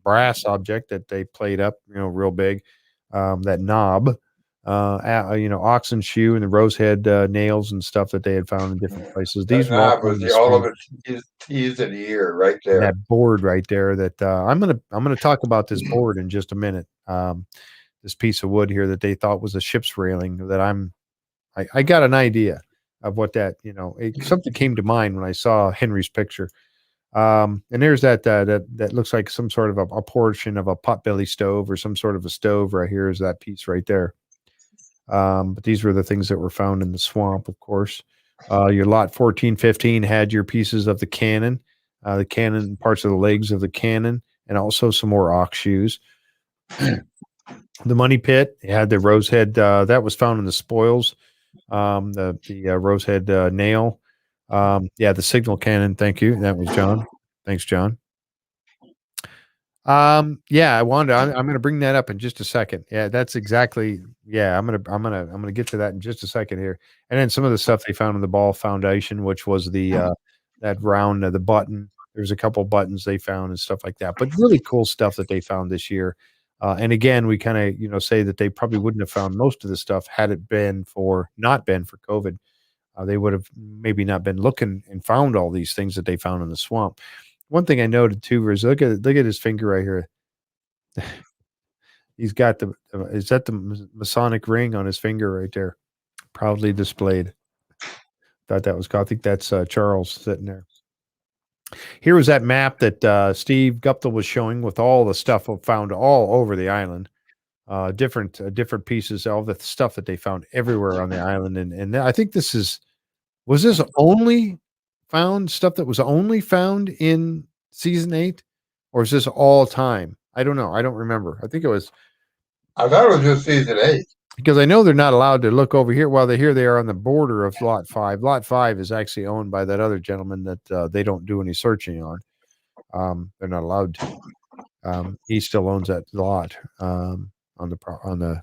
brass object that they played up, real big. That knob, oxen shoe and the rose head nails and stuff that they had found in different places. That These were all knob found was in the all of swamp. its teeth and ear right And there. that board right there that I'm gonna talk about this board in just a minute. This piece of wood here that they thought was a ship's railing that I got an idea of what that, something came to mind when I saw Henry's picture. And there's that looks like some sort of a portion of a potbelly stove or some sort of a stove right here is that piece right there. But these were the things that were found in the swamp, of course. Your lot 14, 15 had your pieces of the cannon, parts of the legs of the cannon, and also some more ox shoes. The money pit had the rose head that was found in the spoils. The rose head nail. The signal cannon. Thank you. That was John. Thanks, John. I wanted. I'm going to bring that up in just a second. Yeah, that's exactly. Yeah, I'm gonna get to that in just a second here. And then some of the stuff they found in the ball foundation, which was the that round the button. There's a couple buttons they found and stuff like that. But really cool stuff that they found this year. And again, we kind of say that they probably wouldn't have found most of the stuff had it not been for COVID. They would have maybe not been looking and found all these things that they found in the swamp. One thing I noted too is look at his finger right here. He's got is that the Masonic ring on his finger right there, proudly displayed. Thought that was cool. I think that's Charles sitting there. Here was that map that Steve Guptill was showing with all the stuff found all over the island. Different pieces, all the stuff that they found everywhere on the island, and I think was this only found stuff that was only found in season 8, or is this all time? I don't know. I don't remember. I think it was. I thought it was just season 8 because I know they're not allowed to look over here. Well, they are on the border of Lot 5. Lot 5 is actually owned by that other gentleman that they don't do any searching on. They're not allowed to. He still owns that lot on the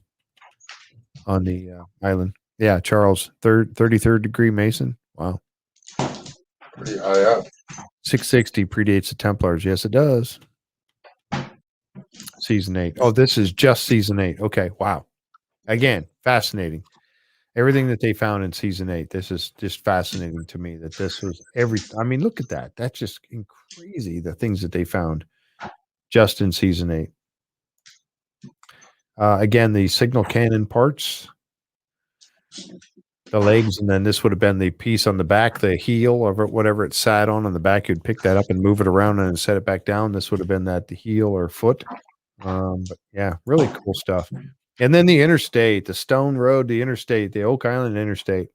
island. Yeah, Charles, 33rd degree Mason. Wow. Pretty high up. 660 predates the Templars. Yes, it does. Season 8. Oh, this is just season 8. Okay, wow. Again, fascinating. Everything that they found in season 8. This is just fascinating to me that this was I mean, look at that. That's just crazy, the things that they found just in season 8. Again, the signal cannon parts, the legs, and then this would have been the piece on the back, the heel or whatever it sat on the back. You'd pick that up and move it around and set it back down. This would have been the heel or foot. But yeah, really cool stuff. And then the interstate, the stone road, the interstate, the Oak Island Interstate,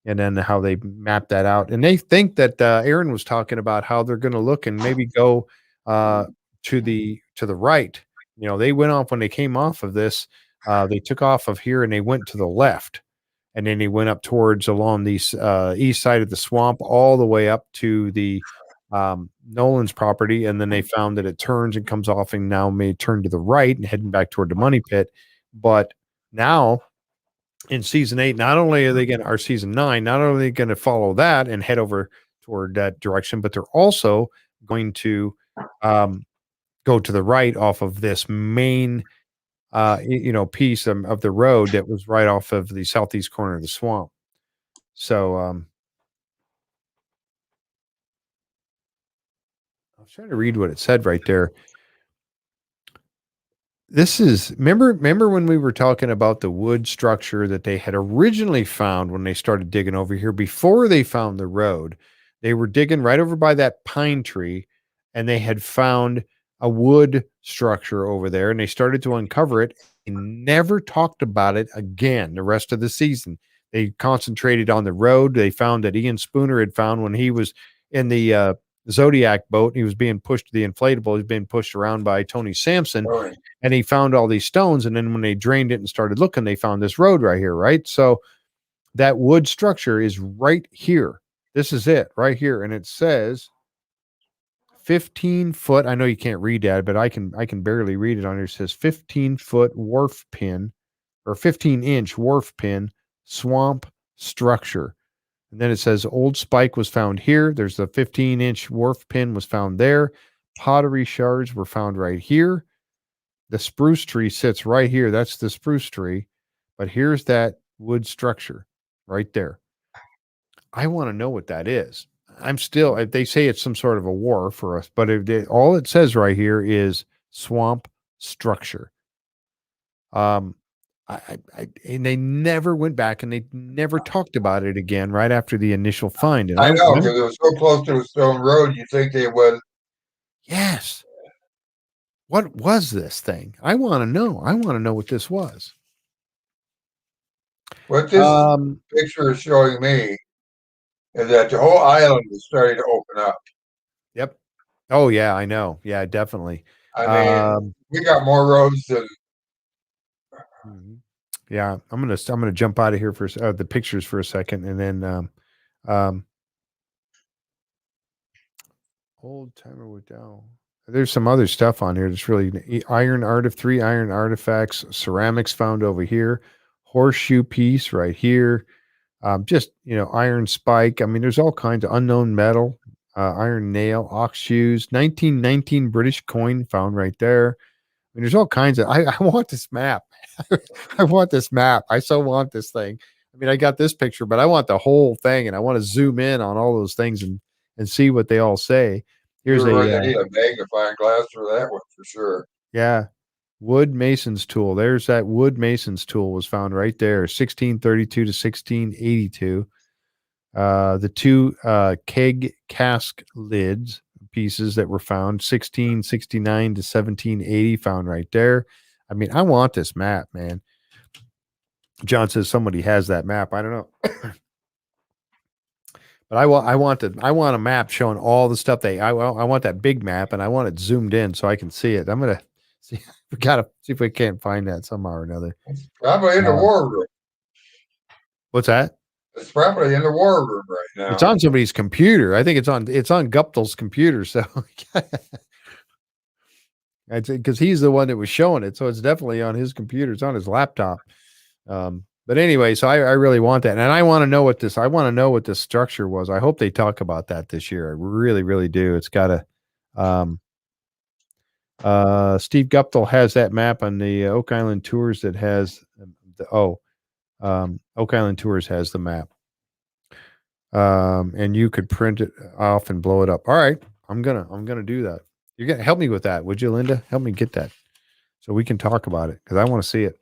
and then how they mapped that out. And they think that Aaron was talking about how they're going to look and maybe go to the right. They went off when they came off of this. They took off of here and they went to the left. And then he went up towards along the east side of the swamp all the way up to the Nolan's property. And then they found that it turns and comes off and now may turn to the right and heading back toward the money pit. But now in season 8, not only are they going to, or season 9, not only are they going to follow that and head over toward that direction, but they're also going to go to the right off of this main piece of the road that was right off of the southeast corner of the swamp. So I was trying to read what it said right there. This is remember when we were talking about the wood structure that they had originally found when they started digging over here before they found the road. They were digging right over by that pine tree and they had found a wood structure over there and they started to uncover it and never talked about it again the rest of the season. They concentrated on the road. They found that Ian Spooner had found when he was in the Zodiac boat, he was being pushed, the inflatable was being pushed around by Tony Sampson, and he found all these stones. And then when they drained it and started looking, they found this road right here, right? So that wood structure is right here. This is it right here. And it says 15-foot. I know you can't read that, but I can barely read it on here. It says 15-foot wharf pin or 15-inch wharf pin swamp structure. And then it says old spike was found here. There's the 15-inch wharf pin was found there. Pottery shards were found right here. The spruce tree sits right here. That's the spruce tree. But here's that wood structure right there. I want to know what that is. I'm still, they say it's some sort of a war for us, but all it says right here is swamp structure. And they never went back and they never talked about it again right after the initial find. And I know, because it was so close to the stone road, you think they would. Yes. What was this thing? I want to know. I want to know what this was. What this picture is showing me is that the whole island is starting to open up. Yep. Oh yeah, I know. Yeah, definitely. I mean, we got more roads than. Yeah, I'm gonna jump out of here for the pictures for a second, and then old timer with Dow. There's some other stuff on here that's really three iron artifacts, ceramics found over here, horseshoe piece right here, just iron spike. I mean, there's all kinds of unknown metal, iron nail, ox shoes, 1919 British coin found right there. I mean, there's all kinds of. I want this map. I want this map. I so want this thing. I mean, I got this picture, but I want the whole thing, and I want to zoom in on all those things and see what they all say. Here's You're right, they need a magnifying glass for that one for sure. Yeah, wood mason's tool. There's that wood mason's tool was found right there, 1632 to 1682. The two keg cask lids pieces that were found 1669 to 1780 found right there. I mean, I want this map, man. John says somebody has that map. I don't know. But I want a map showing all the stuff I want that big map, and I want it zoomed in so I can see it. I'm gonna see. We gotta see if we can't find that somehow or another. It's probably in the war room. What's that? It's probably in the war room right now. It's on somebody's computer. I think it's on Guptill's computer. So because he's the one that was showing it, so it's definitely on his computer. It's on his laptop. But anyway, so I really want that, and I want to know what this. I want to know what this structure was. I hope they talk about that this year. I really, really do. It's got to. Steve Guptill has that map on the Oak Island Tours that has Oak Island Tours has the map. And you could print it off and blow it up. All right, I'm gonna do that. You're gonna help me with that, would you, Linda? Help me get that so we can talk about it because I want to see it.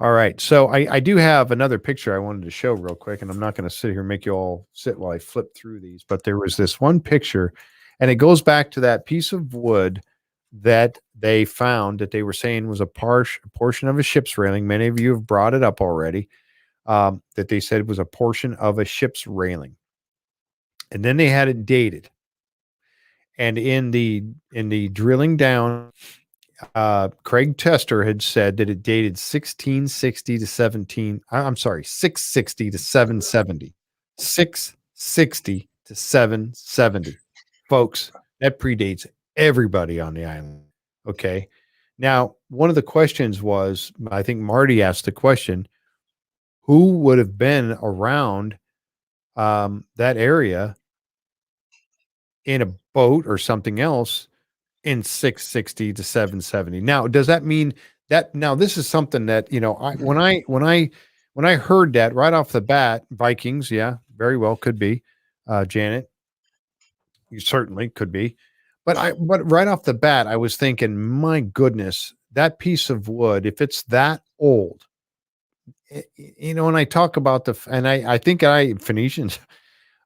All right, so I do have another picture I wanted to show real quick, and I'm not going to sit here and make you all sit while I flip through these, but there was this one picture, and it goes back to that piece of wood that they found that they were saying was a portion of a ship's railing. Many of you have brought it up already, that they said was a portion of a ship's railing. And then they had it dated. And in the drilling down, Craig Tester had said that it dated 1660 to 660 to 770. 660 to 770. Folks, that predates everybody on the island. Okay. Now, one of the questions was, I think Marty asked the question, who would have been around that area in a boat or something else in 660 to 770? Now, does that mean that now this is something that, when I heard that right off the bat, Vikings, yeah, very well could be. Janet, you certainly could be. But right off the bat, I was thinking, my goodness, that piece of wood, if it's that old, when I talk about I think Phoenicians,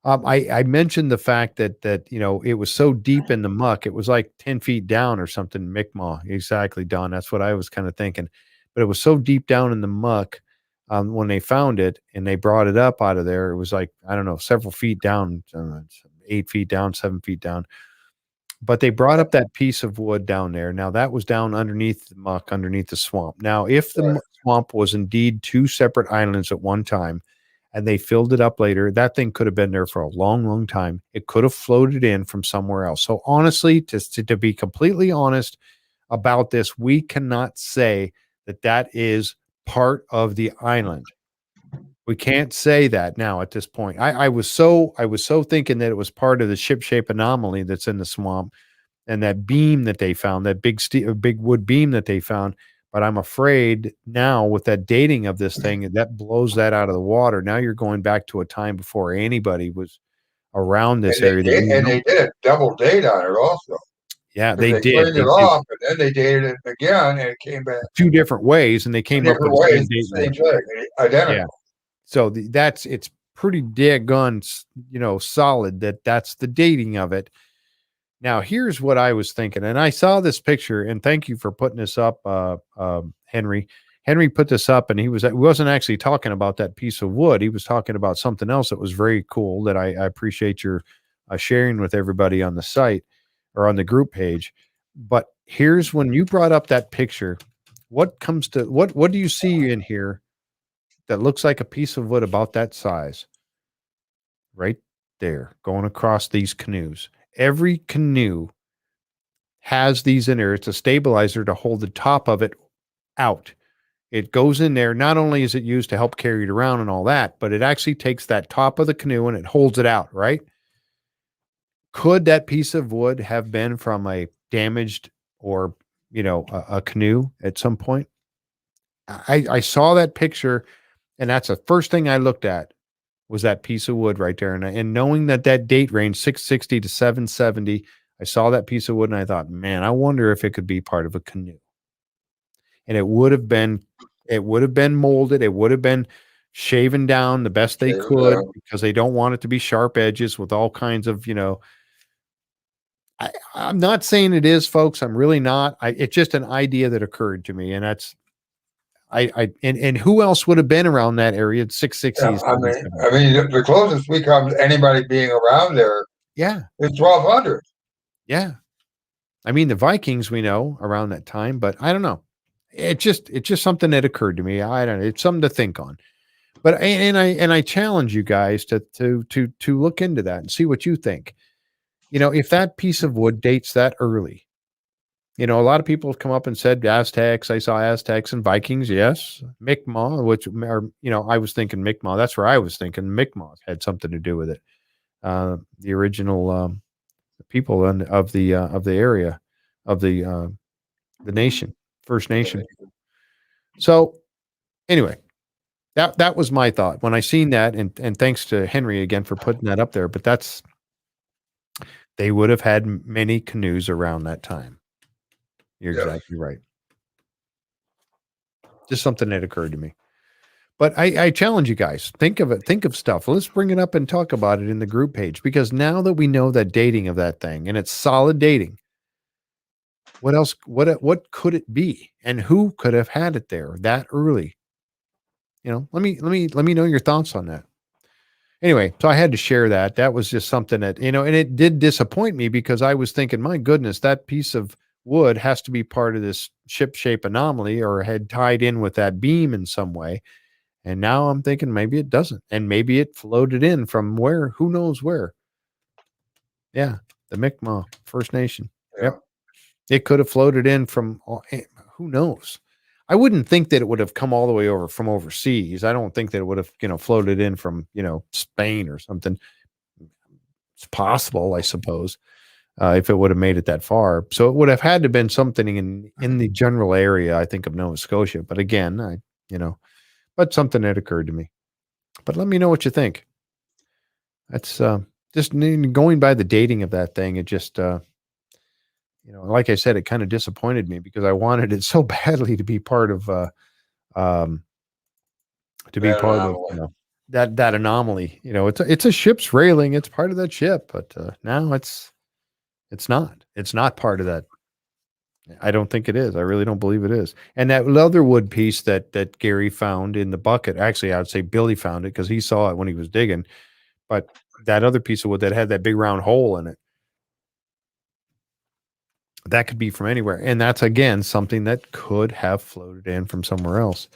I mentioned the fact that it was so deep in the muck, it was like 10 feet down or something. Mi'kmaq, exactly, Don. That's what I was kind of thinking. But it was so deep down in the muck when they found it and they brought it up out of there. It was like, I don't know, several feet down, 8 feet down, 7 feet down. But they brought up that piece of wood down there. Now that was down underneath the muck, underneath the swamp. Now, if the swamp was indeed two separate islands at one time, and they filled it up later. That thing could have been there for a long, long time. It could have floated in from somewhere else. So honestly, to be completely honest about this, we cannot say that is part of the island. We can't say that now at this point. I was so thinking that it was part of the ship shape anomaly that's in the swamp and that beam that they found, that big wood beam that they found. But I'm afraid now with that dating of this thing, that blows that out of the water. Now you're going back to a time before anybody was around this area. They did a double date on it also. Yeah, Because they they did. cleaned it off, and then they dated it again, and it came back Two different ways, and they came up with different the ways, same date same range. thing, identical. Yeah. So it's pretty daggone, solid that's the dating of it. Now, here's what I was thinking, and I saw this picture, and thank you for putting this up, Henry. Henry put this up, and he wasn't actually talking about that piece of wood. He was talking about something else that was very cool that I appreciate your sharing with everybody on the site or on the group page. But here's when you brought up that picture. What do you see in here that looks like a piece of wood about that size? Right there, going across these canoes. Every canoe has these in there. It's a stabilizer to hold the top of it out. It goes in there. Not only is it used to help carry it around and all that, but it actually takes that top of the canoe and it holds it out, right? Could that piece of wood have been from a damaged or, a canoe at some point? I saw that picture, and that's the first thing I looked at was that piece of wood right there. And knowing that date range 660 to 770, I saw that piece of wood and I thought, man, I wonder if it could be part of a canoe. And it would have been molded. It would have been shaven down the best they could because they don't want it to be sharp edges with all kinds of, I'm not saying it is, folks. I'm really not. It's just an idea that occurred to me. And that's, and who else would have been around that area at 660? Yeah, I mean, the closest we come to anybody being around there, yeah, is 1200. Yeah, I mean the Vikings we know around that time, but I don't know. It's just something that occurred to me. I don't know. It's something to think on. But I challenge you guys to look into that and see what you think. If that piece of wood dates that early, a lot of people have come up and said Aztecs. I saw Aztecs and Vikings. Yes. Mi'kmaq, I was thinking Mi'kmaq. That's where I was thinking Mi'kmaq had something to do with it. The original people of the area of the nation, First Nation. So anyway, that was my thought when I seen that. And thanks to Henry again for putting that up there. But they would have had many canoes around that time. You're exactly right. Just something that occurred to me. But I challenge you guys, think of it, think of stuff. Let's bring it up and talk about it in the group page, because now that we know that dating of that thing and it's solid dating, what else, what could it be? And who could have had it there that early? Let me know your thoughts on that. Anyway, so I had to share that. That was just something that, and it did disappoint me because I was thinking, my goodness, that piece of wood has to be part of this ship shape anomaly or had tied in with that beam in some way. And now I'm thinking maybe it doesn't. And maybe it floated in from where, who knows where. Yeah. The Mi'kmaq First Nation. Yeah. Yep. It could have floated in from, who knows? I wouldn't think that it would have come all the way over from overseas. I don't think that it would have, floated in from, Spain or something. It's possible, I suppose, if it would have made it that far. So it would have had to have been something in the general area, I think, of Nova Scotia. But again, but something that occurred to me. But let me know what you think. That's just going by the dating of that thing. It just, like I said, it kind of disappointed me because I wanted it so badly to be part of, that anomaly. It's a ship's railing. It's part of that ship, but now it's not part of that. I don't think it is. I really don't believe it is. And that leatherwood piece that Gary found in the bucket, actually, I would say Billy found it because he saw it when he was digging. But that other piece of wood that had that big round hole in it, that could be from anywhere. And that's, again, something that could have floated in from somewhere else.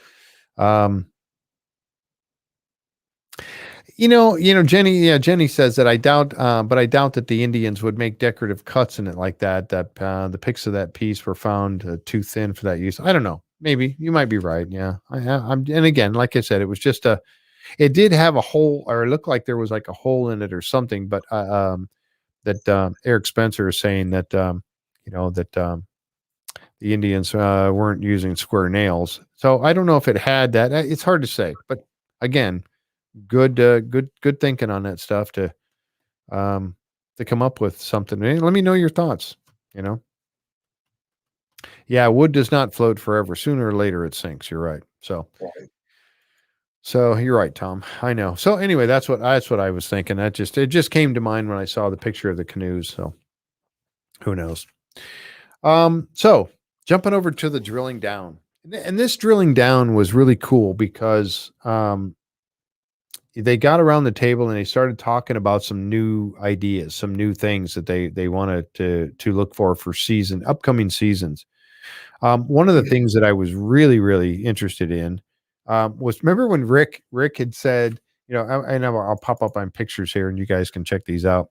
Jenny. Yeah, Jenny says that but I doubt that the Indians would make decorative cuts in it like that. That the pics of that piece were found too thin for that use. I don't know. Maybe you might be right. Yeah, and again, like I said, it was just a. It did have a hole, or it looked like there was like a hole in it or something. But that Eric Spencer is saying that that the Indians weren't using square nails. So I don't know if it had that. It's hard to say. But again, good thinking on that stuff um, to come up with something. Hey, let me know your thoughts. You know, yeah, wood does not float forever. Sooner or later, it sinks. You're right. So you're right, Tom. I know. So anyway, that's what I was thinking. It just came to mind when I saw the picture of the canoes. So who knows? So jumping over to the drilling down, and this drilling down was really cool because they got around the table and they started talking about some new ideas, some new things that they wanted to look for upcoming seasons. One of the things that I was really interested in was, remember when Rick had said, and I'll pop up on pictures here and you guys can check these out.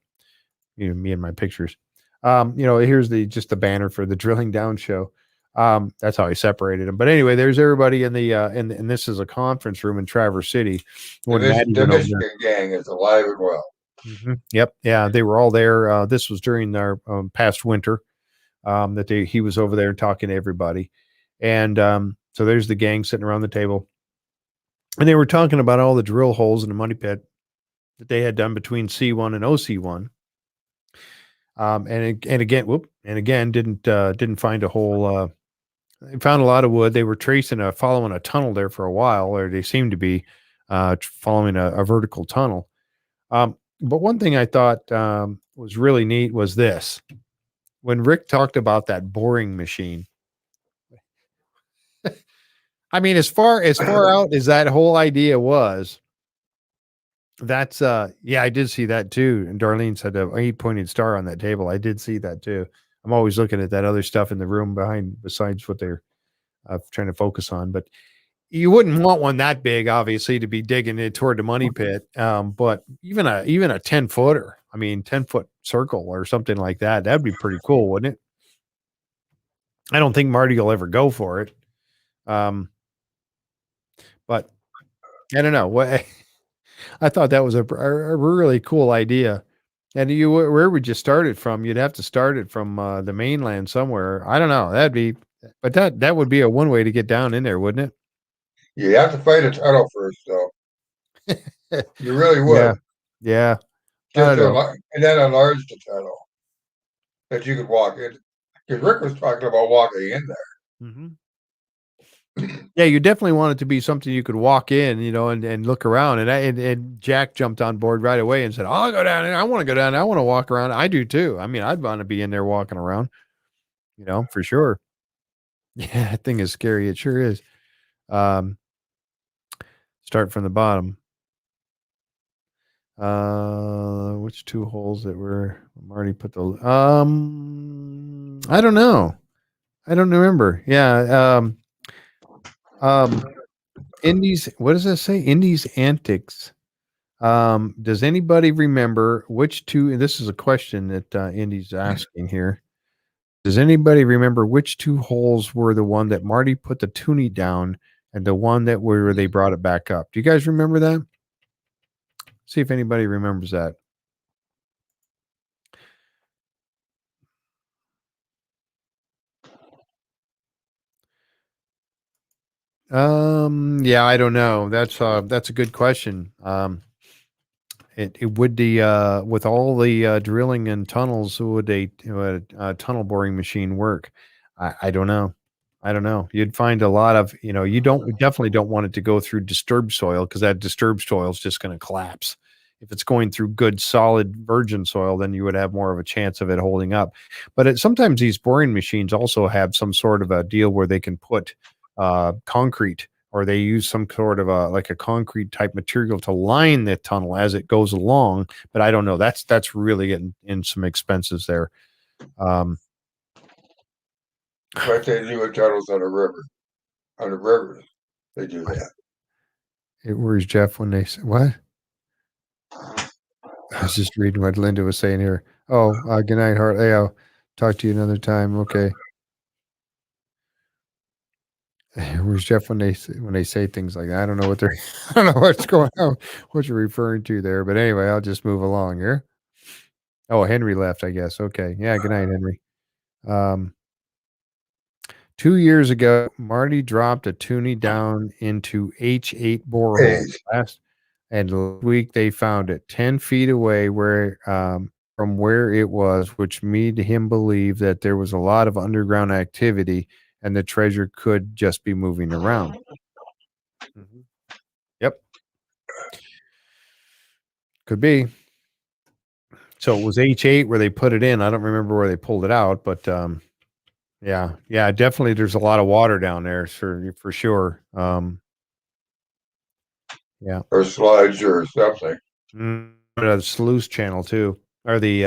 Me and my pictures. Here's just the banner for the drilling down show. That's how I separated them. But anyway, there's everybody in the and this is a conference room in Traverse City when Maddie The went over there. Michigan gang is alive and well. Yep. Yeah, they were all there. This was during their past winter that he was over there talking to everybody. And so there's the gang sitting around the table. And they were talking about all the drill holes in the money pit that they had done between C1 and OC1. And again, didn't find a whole. They found a lot of wood. They were following a tunnel there for a while, or they seemed to be following a vertical tunnel. But one thing I thought was really neat was this: when Rick talked about that boring machine. I mean, as far out as that whole idea was, that's yeah, I did see that too. And Darlene said a 8-pointed star on that table. I did see that too. I'm always looking at that other stuff in the room behind, besides what they're trying to focus on. But you wouldn't want one that big, obviously, to be digging it toward the money pit. But even a 10-footer, I mean, 10-foot circle or something like that, that'd be pretty cool, wouldn't it? I don't think Marty will ever go for it. But I don't know what. I thought that was a really cool idea. And where would you start it from? You'd have to start it from the mainland somewhere. I don't know. But that would be a one way to get down in there, wouldn't You have to fight a tunnel first, though. it? You really Yeah, would. yeah. I Just don't know. and then enlarge the tunnel that you could walk in. Because Rick was talking about walking in Hmm. Yeah, you definitely want it to be something you could walk in, and look around. And Jack jumped on board right away and said, "I'll go down there. I want to go down there. I want to walk around." I do too. I mean, I'd want to be in there walking around, for sure. Yeah, that thing is scary. It sure is. Um, Start from the bottom. Which two holes that were Marty put the I don't know. I don't remember. Yeah. Indies, what does that say? Indies antics. Does anybody remember which two, and this is a question that Indy's asking here. Does anybody remember which two holes were the one that Marty put the toonie down and the one that where they brought it back up? Do you guys remember that? See if anybody remembers that. Yeah, I don't know. That's a good question. It would the with all the drilling and tunnels, would a tunnel boring machine work? I don't know. I don't know. You'd find a lot of, you definitely don't want it to go through disturbed soil, because that disturbed soil is just going to collapse. If it's going through good, solid virgin soil, then you would have more of a chance of it holding up. But sometimes these boring machines also have some sort of a deal where they can put concrete, or they use some sort of like a concrete type material to line the tunnel as it goes along. But I don't know. That's really in some expenses there. like they do with tunnels on a river. On the rivers, they do that. Where's Jeff when they say what? was just reading what Linda was saying here. Oh, good night, Hart. Hey, I'll talk to you another time. Okay. Where's Jeff when they say things like that? I don't know what they're I don't know what's going on, what you're referring to there. But anyway, I'll just move along here. Oh, Henry left, I guess. Okay. Yeah, good night, Henry. 2 years ago, Marty dropped a toonie down into H8 borehole. Last week they found it 10 feet away from where it was, which made him believe that there was a lot of underground activity and the treasure could just be moving around. Mhm. Yep. Could be. So it was H8 where they put it in. I don't remember where they pulled it out, but yeah, definitely there's a lot of water down there for sure. Yeah. Or sludge or something. The sluice channel too. Or the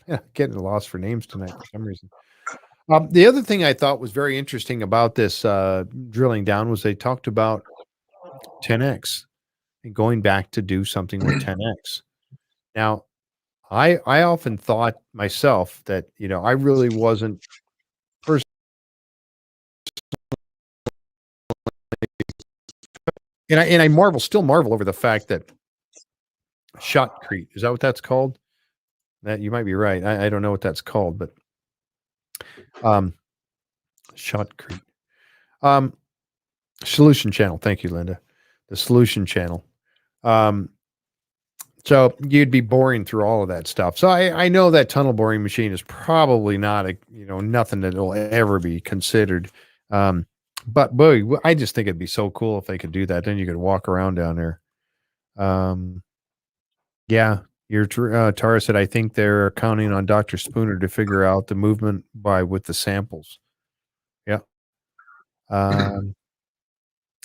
I'm getting lost for names tonight for some reason. The other thing I thought was very interesting about this drilling down was they talked about 10x and going back to do something with 10x. Now, I often thought myself that I really wasn't personally, and I still marvel over the fact that shotcrete, is that what that's called? That you might be right. I don't know what that's called, but shotcrete. Solution channel. Thank you, Linda. The solution channel. So you'd be boring through all of that stuff. So I know that tunnel boring machine is probably not nothing that will ever be considered. But boy, I just think it'd be so cool if they could do that. Then you could walk around down there. Yeah, Tara said, I think they're counting on Dr. Spooner to figure out the movement with the samples. Yeah.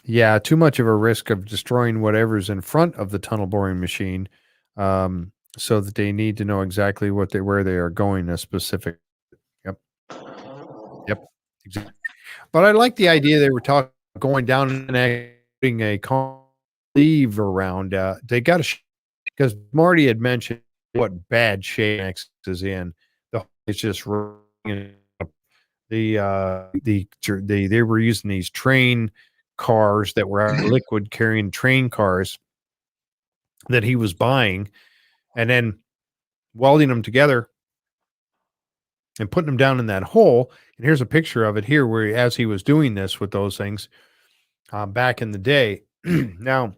Yeah, too much of a risk of destroying whatever's in front of the tunnel boring machine, so that they need to know exactly where they are going. A specific. Yep. Exactly. But I like the idea they were talking going down and putting a leave around. They got to because Marty had mentioned what bad shape X is in. It's just they were using these train cars that were liquid carrying train cars that he was buying and then welding them together and putting them down in that hole. And here's a picture of it here where as he was doing this with those things back in the day. Now,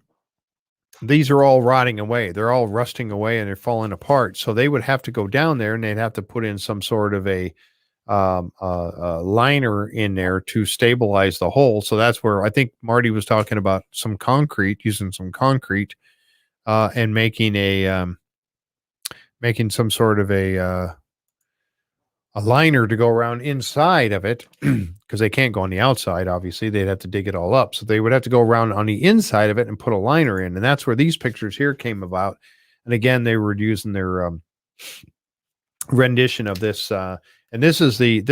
these are all rotting away. They're all rusting away and they're falling apart. So they would have to go down there and they'd have to put in some sort of a liner in there to stabilize the hole. So that's where I think Marty was talking about using some concrete and making some sort of a liner to go around inside of it because they can't go on the outside. Obviously, they'd have to dig it all up. So they would have to go around on the inside of it and put a liner in. And that's where these pictures here came about. And again, they were using their rendition of this. And this is the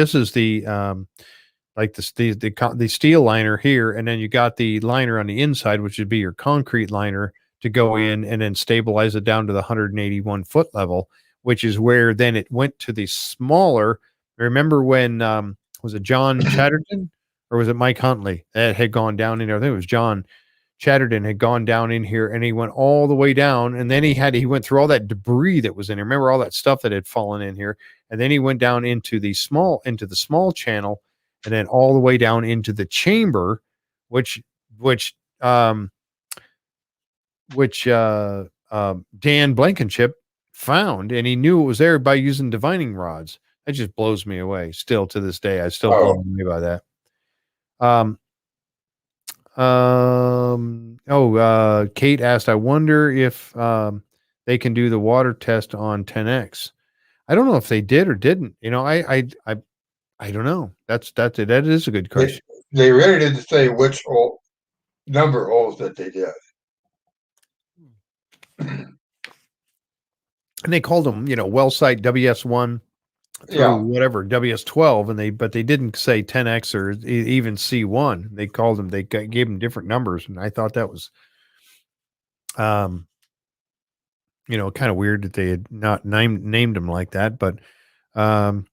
like the steel liner here. And then you got the liner on the inside, which would be your concrete liner to go in and then stabilize it down to the 181 foot level, which is where then it went to the smaller. Remember when was it John Chatterton or was it Mike Huntley that had gone down in there? I think it was John Chatterton had gone down in here and he went all the way down and then he went through all that debris that was in here. Remember all that stuff that had fallen in here, and then he went down into the small channel and then all the way down into the chamber, which Dan Blankenship found, and he knew it was there by using divining rods. That just blows me away. Still to this day, I still blow me by that. Kate asked, I wonder if they can do the water test on 10X. I don't know if they did or didn't. I don't know. That is a good question. They really didn't say which number of holes that they did. And they called them, well site WS1 through whatever WS12, but they didn't say 10X or even C1. They gave them different numbers, and I thought that was Um, kind of weird that they had not named him like that, but um,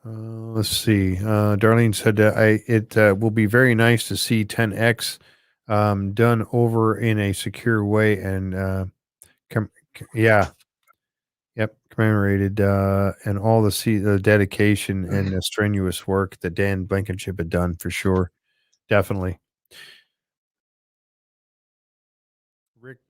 let's see. Darlene said it will be very nice to see 10x done over in a secure way and yeah, yep, commemorated and all the dedication and the strenuous work that Dan Blankenship had done for sure, definitely.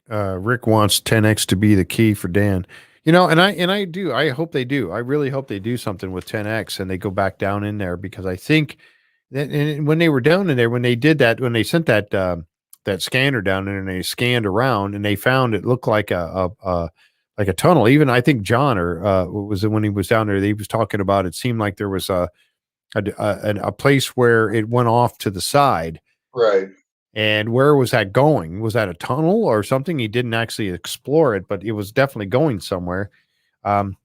Rick wants 10x to be the key for Dan. I hope they do. I really hope they do something with 10x and they go back down in there because I think that and when they were down in there, when they did that, when they sent that scanner down in and they scanned around and they found it looked like a tunnel. Even I think John or was it when he was down there, he was talking about it seemed like there was a place where it went off to the side. Right. And where was that going? Was that a tunnel or something? He didn't actually explore it, but it was definitely going somewhere. Um,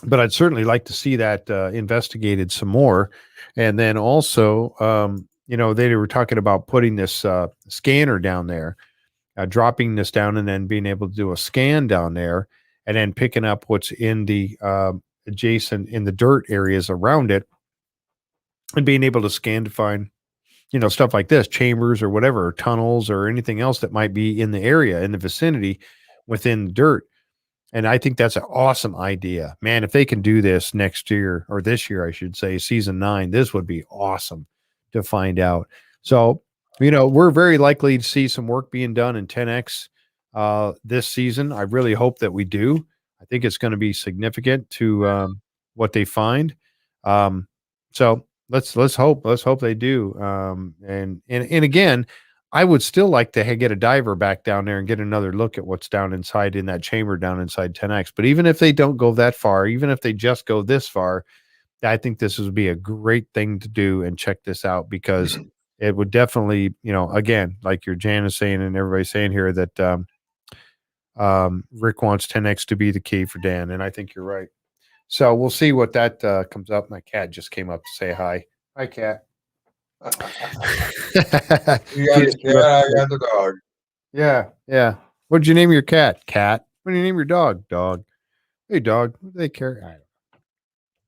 but I'd certainly like to see that investigated some more. And then also, they were talking about putting this scanner down there, dropping this down, and then being able to do a scan down there, and then picking up what's in the adjacent in the dirt areas around it, and being able to scan to find stuff like this, chambers or whatever, or tunnels or anything else that might be in the area, in the vicinity within dirt. And I think that's an awesome idea. Man, if they can do this next year or this year, I should say, season 9, this would be awesome to find out. So, we're very likely to see some work being done in 10X this season. I really hope that we do. I think it's going to be significant to what they find. So let's hope they do. And again, I would still like to get a diver back down there and get another look at what's down inside in that chamber down inside 10X. But even if they don't go that far, even if they just go this far, I think this would be a great thing to do and check this out because it would definitely, again, like your Jan is saying and everybody's saying here that Rick wants 10X to be the key for Dan. And I think you're right. So we'll see what that comes up. My cat just came up to say hi. Hi, cat. You got the cat, I got the dog. Yeah, yeah. What'd you name your cat? Cat. What do you name your dog? Dog. Hey, dog. What do they care?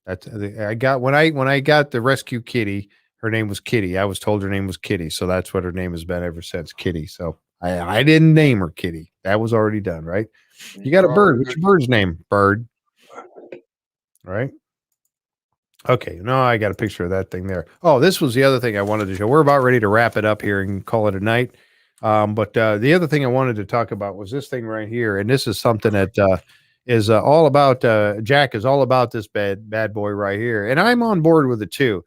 I got when I got the rescue kitty. Her name was Kitty. I was told her name was Kitty, so that's what her name has been ever since, Kitty. So I didn't name her Kitty. That was already done, right? You got a bird. What's your bird's name? Bird. Right. Okay, no, I got a picture of that thing there. Oh, this was the other thing I wanted to show. We're about ready to wrap it up here and call it a night. But the other thing I wanted to talk about was this thing right here, and this is something that is all about. Jack is all about this bad boy right here, and I'm on board with it too.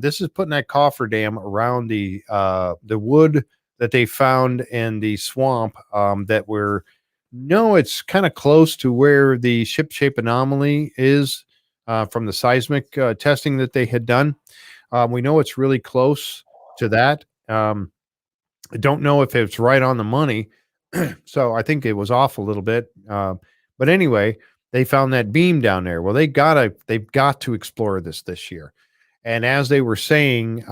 This is putting that cofferdam around the wood that they found in the swamp. It's kind of close to where the ship shape anomaly is. From the seismic testing that they had done. We know it's really close to that. I don't know if it's right on the money. So I think it was off a little bit. But anyway, they found that beam down there. Well, they've got to explore this year. And as they were saying,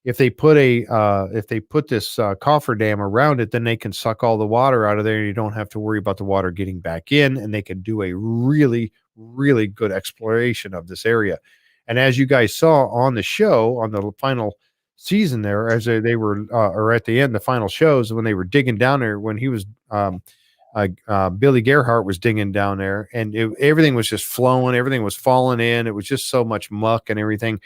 if they put this cofferdam around it, then they can suck all the water out of there. And you don't have to worry about the water getting back in, and they can do a really, really good exploration of this area. And as you guys saw on the show, on the final season there, as they were, or at the end, the final shows, when they were digging down there, when he was, Billy Gerhardt was digging down there, and everything was just flowing, everything was falling in. It was just so much muck and everything.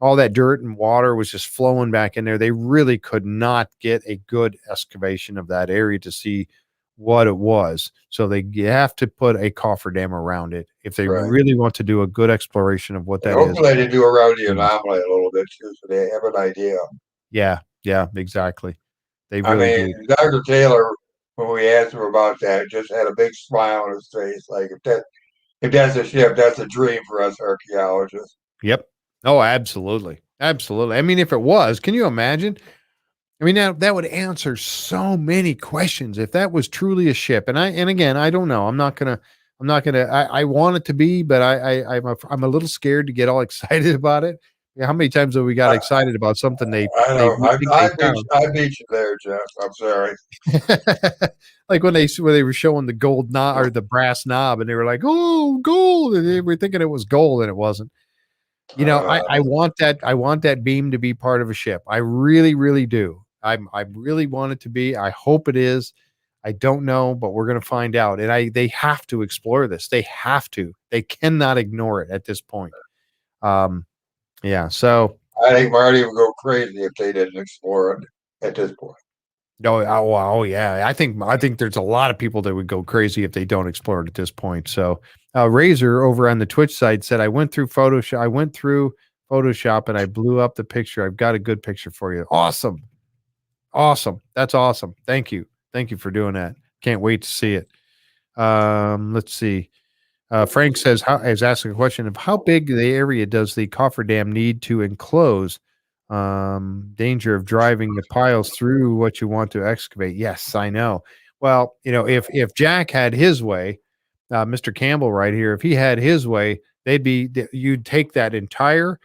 All that dirt and water was just flowing back in there. They really could not get a good excavation of that area to see what it was. So they have to put a cofferdam around it if they really want to do a good exploration of what that is. Hopefully they do around the anomaly a little bit too, so they have an idea. Yeah, exactly. They really do. Dr. Taylor, when we asked him about that, just had a big smile on his face. Like if that's a ship, that's a dream for us archaeologists. Yep. Oh, absolutely. Absolutely. I mean, if it was, can you imagine? I mean, that would answer so many questions if that was truly a ship. And again, I don't know. I want it to be, but I'm a little scared to get all excited about it Yeah, how many times have we got excited about something they I know. think they found? I beat you there, Jeff. I'm sorry. Like when they were showing the gold knob or the brass knob, and they were like, "Oh, gold!" And they were thinking it was gold, and it wasn't. You know, I want that. I want that beam to be part of a ship. I really, really do. I really want it to be. I hope it is. I don't know, but we're going to find out. And they have to explore this. They have to. They cannot ignore it at this point. Yeah. So I think Marty would go crazy if they didn't explore it at this point. oh yeah. I think there's a lot of people that would go crazy if they don't explore it at this point. So Razor over on the Twitch side said, I went through Photoshop and I blew up the picture. I've got a good picture for you. Awesome. Awesome. That's awesome. Thank you. Thank you for doing that. Can't wait to see it. Let's see. Frank says, is asking a question of how big the area does the cofferdam need to enclose? Danger of driving the piles through what you want to excavate. Yes, I know. Well, you know, if Jack had his way, Mr. Campbell right here, if he had his way, you'd take that entire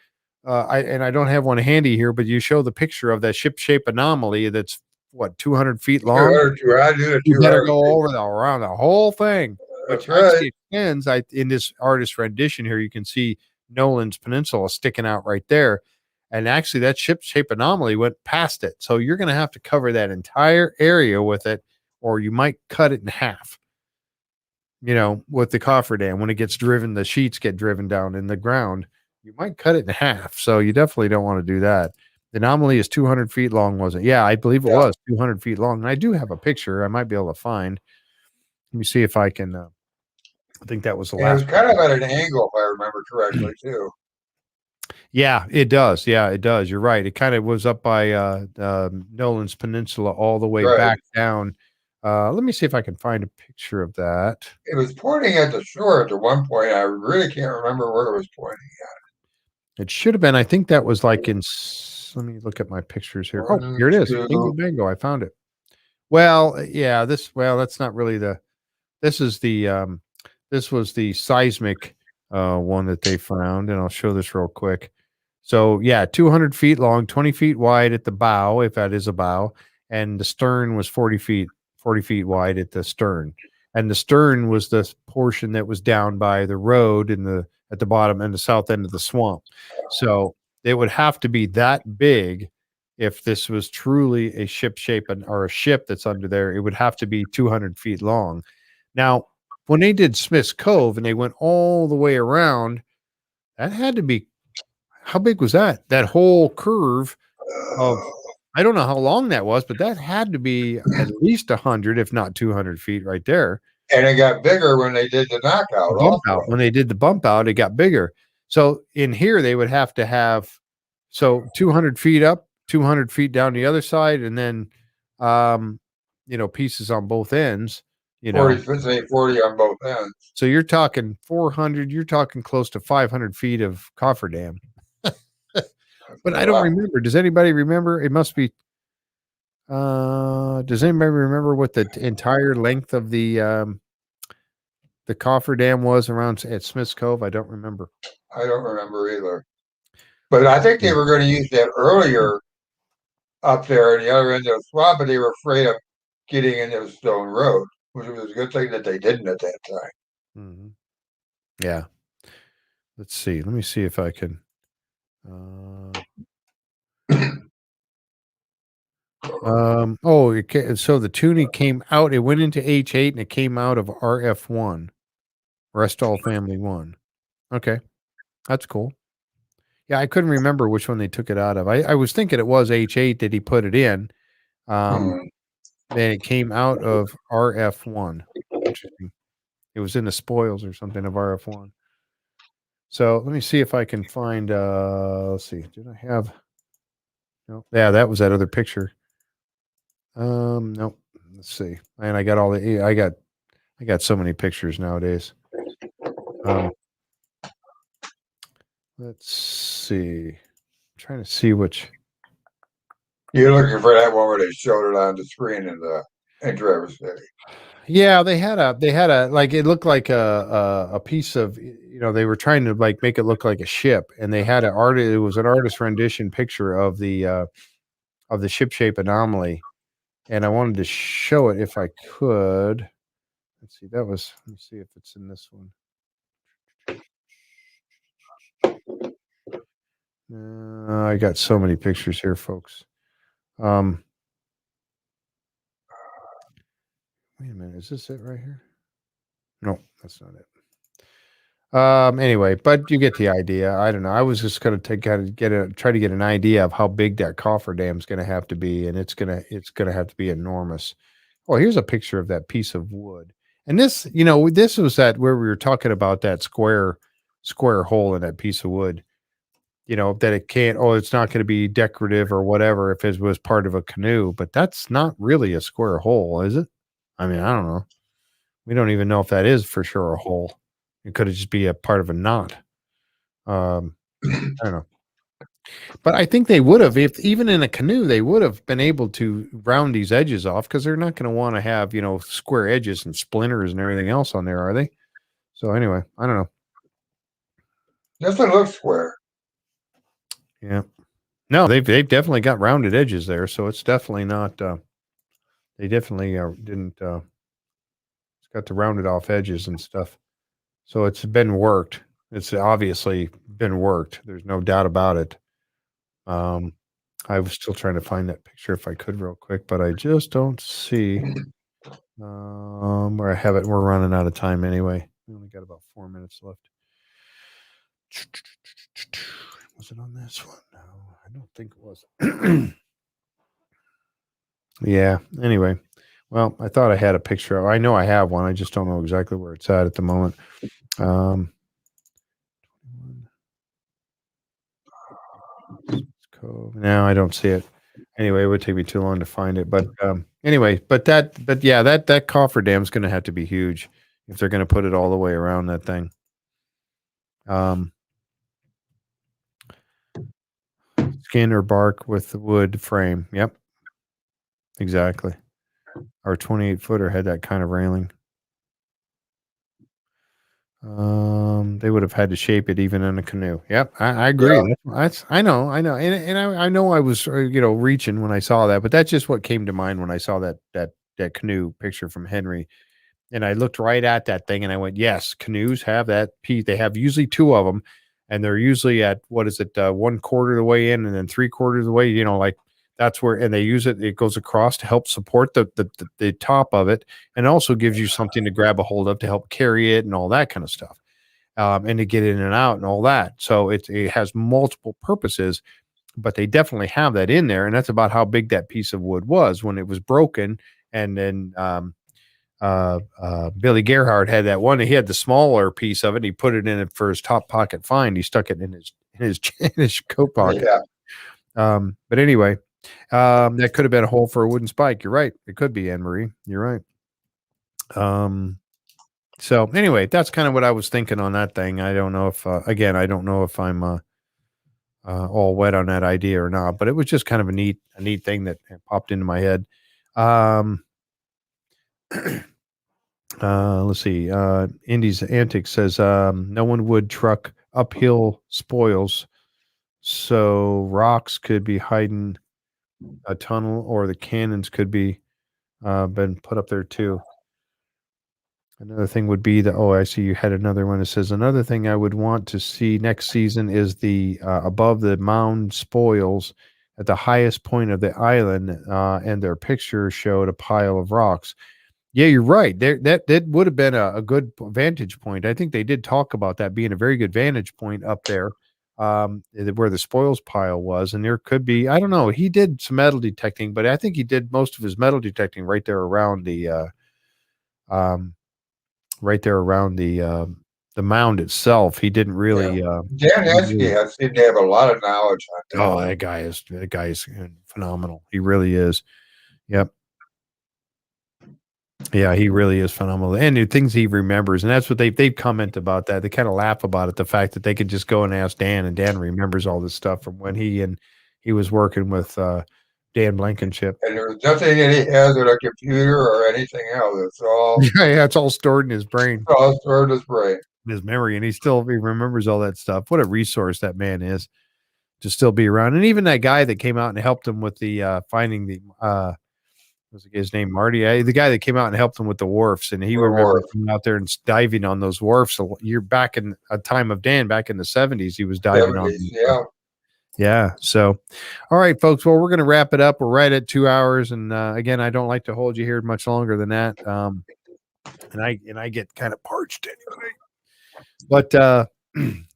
I don't have one handy here, but you show the picture of that ship shape anomaly that's what 200 feet long. I do it You better 200 go feet. over around the whole thing, That's which right. actually extends. In this artist rendition here, you can see Nolan's Peninsula sticking out right there, and actually that ship shape anomaly went past it. So you're going to have to cover that entire area with it, or you might cut it in half. You know, with the cofferdam, when it gets driven, the sheets get driven down in the ground. You might cut it in half. So you definitely don't want to do that. The anomaly is 200 feet long, was it? Yeah, I believe it was 200 feet long. And I do have a picture I might be able to find. Let me see if I can. I think that was the And it was last. kind of at an angle, if I remember correctly, too. Yeah, it does. Yeah, it does. You're right. It kind of was up by Nolan's Peninsula all the way Right. back down. Let me see if I can find a picture of that. It was pointing at the shore at one point. I really can't remember where it was pointing. It should have been. I think that was like let me look at my pictures here. Oh, One, here it is. Bingo two. bango. I found it. Well, yeah, that's not really this is this was the seismic one that they found, and I'll show this real quick. So yeah, 200 feet long, 20 feet wide at the bow, if that is a bow, and the stern was 40 feet wide at the stern. And the stern was the portion that was down by the road at the bottom and the south end of the swamp. So it would have to be that big if this was truly a ship shape or a ship that's under there. It would have to be 200 feet long. Now, when they did Smith's Cove and they went all the way around, that had to be, how big was that? That whole curve of, I don't know how long that was, but that had to be at least 100, if not 200 feet right there. And it got bigger when they did the knockout. Bump Also, out. When they did the bump out, it got bigger. So in here, they would have to have, so 200 feet up, 200 feet down the other side, and then, pieces on both ends, 40 on both ends. So you're talking 400, you're talking close to 500 feet of cofferdam. But I don't remember. Does anybody remember? It must be. Does anybody remember what the entire length of the cofferdam was around at Smith's Cove? I don't remember. I don't remember either. But I think they were going to use that earlier up there at the other end of the swamp, but they were afraid of getting into the stone road, which was a good thing that they didn't at that time. Mm-hmm. Yeah. Let's see. Let me see if I can. So the tuning came out. It went into H8 and it came out of RF1, Rest All Family 1. Okay, that's cool. Yeah, I couldn't remember which one they took it out of. I was thinking it was H8 that he put it in. And it came out of RF1. Interesting. It was in the spoils or something of RF1. So let me see if I can find. Let's see. Did I have? No. Yeah, that was that other picture. Nope. Let's see. And I got I got so many pictures nowadays. Let's see. I'm trying to see which. You're looking for that one where they showed it on the screen in Traverse City. Yeah, they had a like it looked like a piece of they were trying to like make it look like a ship, and they had it was an artist rendition picture of the ship shape anomaly, and I wanted to show it if I could. Let's see, let me see if it's in this one. I got so many pictures here, folks. Um, wait a minute, is this it right here? No, that's not it. Anyway, but you get the idea. I don't know. I was just gonna try to get an idea of how big that cofferdam's gonna have to be, and it's gonna have to be enormous. Oh, here's a picture of that piece of wood. And this was that where we were talking about that square hole in that piece of wood. That it can't, it's not going to be decorative or whatever if it was part of a canoe, but that's not really a square hole, is it? I mean, I don't know. We don't even know if that is for sure a hole. It could just be a part of a knot. I don't know. But I think they would have, if even in a canoe, they would have been able to round these edges off because they're not going to want to have, square edges and splinters and everything else on there, are they? So anyway, I don't know. Doesn't look square. Yeah. No, they've definitely got rounded edges there, so it's definitely not. They definitely didn't. It's got the rounded off edges and stuff, so it's been worked. It's obviously been worked. There's no doubt about it. I was still trying to find that picture if I could real quick, but I just don't see where I have it. We're running out of time anyway. We only got about 4 minutes left. Was it on this one? No, I don't think it was. Yeah. Anyway, well, I thought I had a picture. I know I have one. I just don't know exactly where it's at the moment. No, I don't see it. Anyway, it would take me too long to find it. But anyway, but yeah, that cofferdam's going to have to be huge if they're going to put it all the way around that thing. Skin or bark with the wood frame. Yep, exactly. Our 28-footer had that kind of railing. They would have had to shape it even in a canoe. Yep, I agree. Yeah. I know, and I know I was reaching when I saw that, but that's just what came to mind when I saw that canoe picture from Henry, and I looked right at that thing and I went, yes, canoes have that piece. They have usually two of them, and they're usually at what is it, 1/4 of the way in, and then 3/4 of the way. Like that's where, and they use it. It goes across to help support the top of it, and also gives you something to grab a hold of to help carry it and all that kind of stuff, and to get in and out and all that. So it has multiple purposes, but they definitely have that in there, and that's about how big that piece of wood was when it was broken. And then Billy Gerhardt had that one. He had the smaller piece of it. He put it in it for his top pocket find. He stuck it in his coat pocket. Yeah. But anyway, that could have been a hole for a wooden spike. You're right. It could be, Anne Marie. You're right. So anyway, that's kind of what I was thinking on that thing. I don't know if, again, I don't know if I'm all wet on that idea or not, but it was just kind of a neat thing that popped into my head. Let's see. Indy's Antics says no one would truck uphill spoils, so rocks could be hiding a tunnel, or the cannons could be been put up there too. Another thing would be I see you had another one that says another thing I would want to see next season is the above the mound spoils at the highest point of the island, and their picture showed a pile of rocks. Yeah, you're right. That would have been a good vantage point. I think they did talk about that being a very good vantage point up there, where the spoils pile was. And there could be, I don't know, he did some metal detecting, but I think he did most of his metal detecting right there around the the mound itself. He didn't really. Dan Esky has seemed to have a lot of knowledge on that. Oh, that guy is phenomenal. He really is. Yep. Yeah, he really is phenomenal, and the things he remembers, and that's what they comment about that. They kind of laugh about it, the fact that they could just go and ask Dan, and Dan remembers all this stuff from when he was working with Dan Blankenship. And there's nothing that he has with a computer or anything else. It's Yeah, it's all stored in his brain, all stored in his brain. his memory, and he remembers all that stuff. What a resource that man is to still be around. And even that guy that came out and helped him with the finding the was the guy's name Marty? The guy that came out and helped him with the wharfs, and he remembered coming out there and diving on those wharfs. So you're back in a time of Dan, back in the 70s, he was diving on. Yeah. Yeah. So, all right, folks. Well, we're going to wrap it up. We're right at 2 hours, and again, I don't like to hold you here much longer than that. And I get kind of parched anyway. But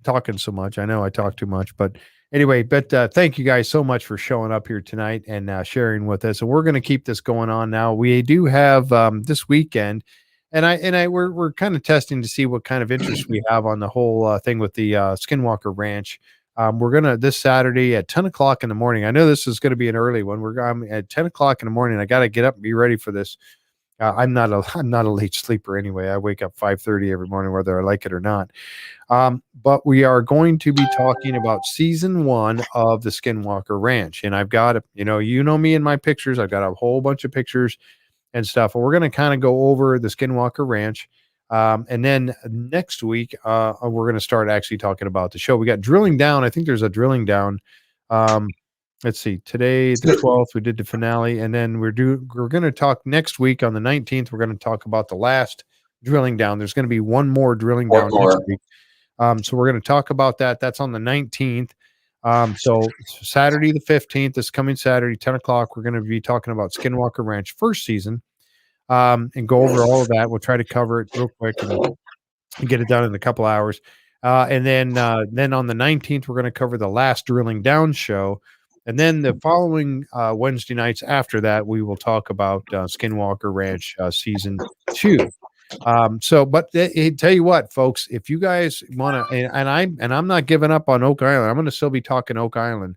talking so much, I know I talk too much, but anyway, thank you guys so much for showing up here tonight and sharing with us. And we're going to keep this going on now. We do have this weekend, and we're kind of testing to see what kind of interest we have on the whole thing with the Skinwalker Ranch. We're gonna this Saturday at 10 o'clock in the morning. I know this is going to be an early one. We're at 10 o'clock in the morning. I got to get up and be ready for this. I'm not a late sleeper anyway. I wake up 5:30 every morning, whether I like it or not. But we are going to be talking about season 1 of the Skinwalker Ranch, and I've got you know me in my pictures. I've got a whole bunch of pictures and stuff. And we're going to kind of go over the Skinwalker Ranch. And then next week, we're going to start actually talking about the show. We got drilling down. I think there's a drilling down. Let's see. Today, the 12th, we did the finale, and then we're going to talk next week on the 19th. We're going to talk about the last drilling down. There's going to be one more drilling down next week. So we're going to talk about that. That's on the 19th. So Saturday the 15th, this coming Saturday, 10 o'clock, we're going to be talking about Skinwalker Ranch first season. And go over all of that. We'll try to cover it real quick and get it done in a couple hours. And then on the 19th, we're going to cover the last drilling down show. And then the following Wednesday nights after that, we will talk about Skinwalker Ranch season 2. But tell you what, folks, if you guys want to, and I'm not giving up on Oak Island. I'm going to still be talking Oak Island.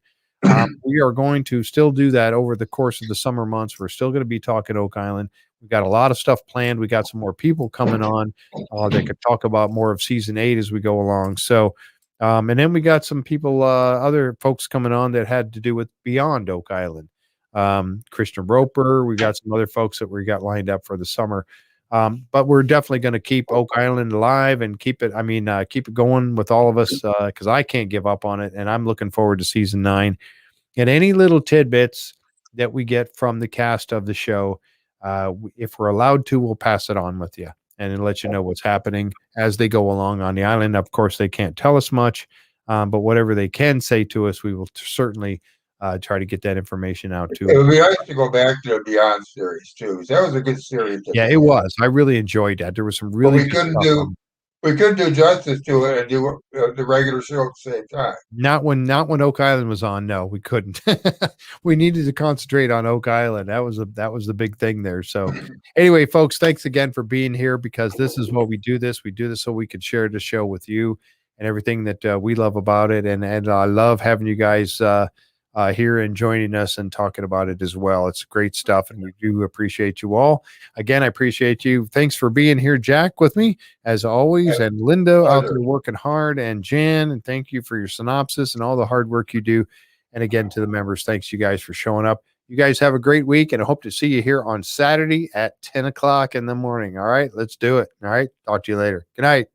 We are going to still do that over the course of the summer months. We're still going to be talking Oak Island. We've got a lot of stuff planned. We got some more people coming on that could talk about more of season 8 as we go along. So, and then we got some people, other folks coming on that had to do with beyond Oak Island. Christian Roper. We got some other folks that we got lined up for the summer. But we're definitely going to keep Oak Island alive and keep it going with all of us because I can't give up on it. And I'm looking forward to season 9 and any little tidbits that we get from the cast of the show. If we're allowed to, we'll pass it on with you and let you know what's happening as they go along on the island. Of course, they can't tell us much, but whatever they can say to us, we will certainly try to get that information out too. It would be nice to go back to the Beyond series too. That was a good series. Yeah, it was. I really enjoyed that. There was some really good stuff. We couldn't do justice to it and do the regular show at the same time. Not when Oak Island was on. No, we couldn't. We needed to concentrate on Oak Island. That was the big thing there. So anyway, folks, thanks again for being here because this is what we do this. We do this so we could share the show with you and everything that we love about it. And I love having you guys here and joining us and talking about it as well. It's great stuff, and we do appreciate you all. Again, I appreciate you. Thanks for being here, Jack, with me as always, and Linda out there working hard, and Jan, and thank you for your synopsis and all the hard work you do. And again, to the members, thanks you guys for showing up. You guys have a great week, and I hope to see you here on Saturday at 10 o'clock in the morning. All right, let's do it. All right, talk to you later. Good night.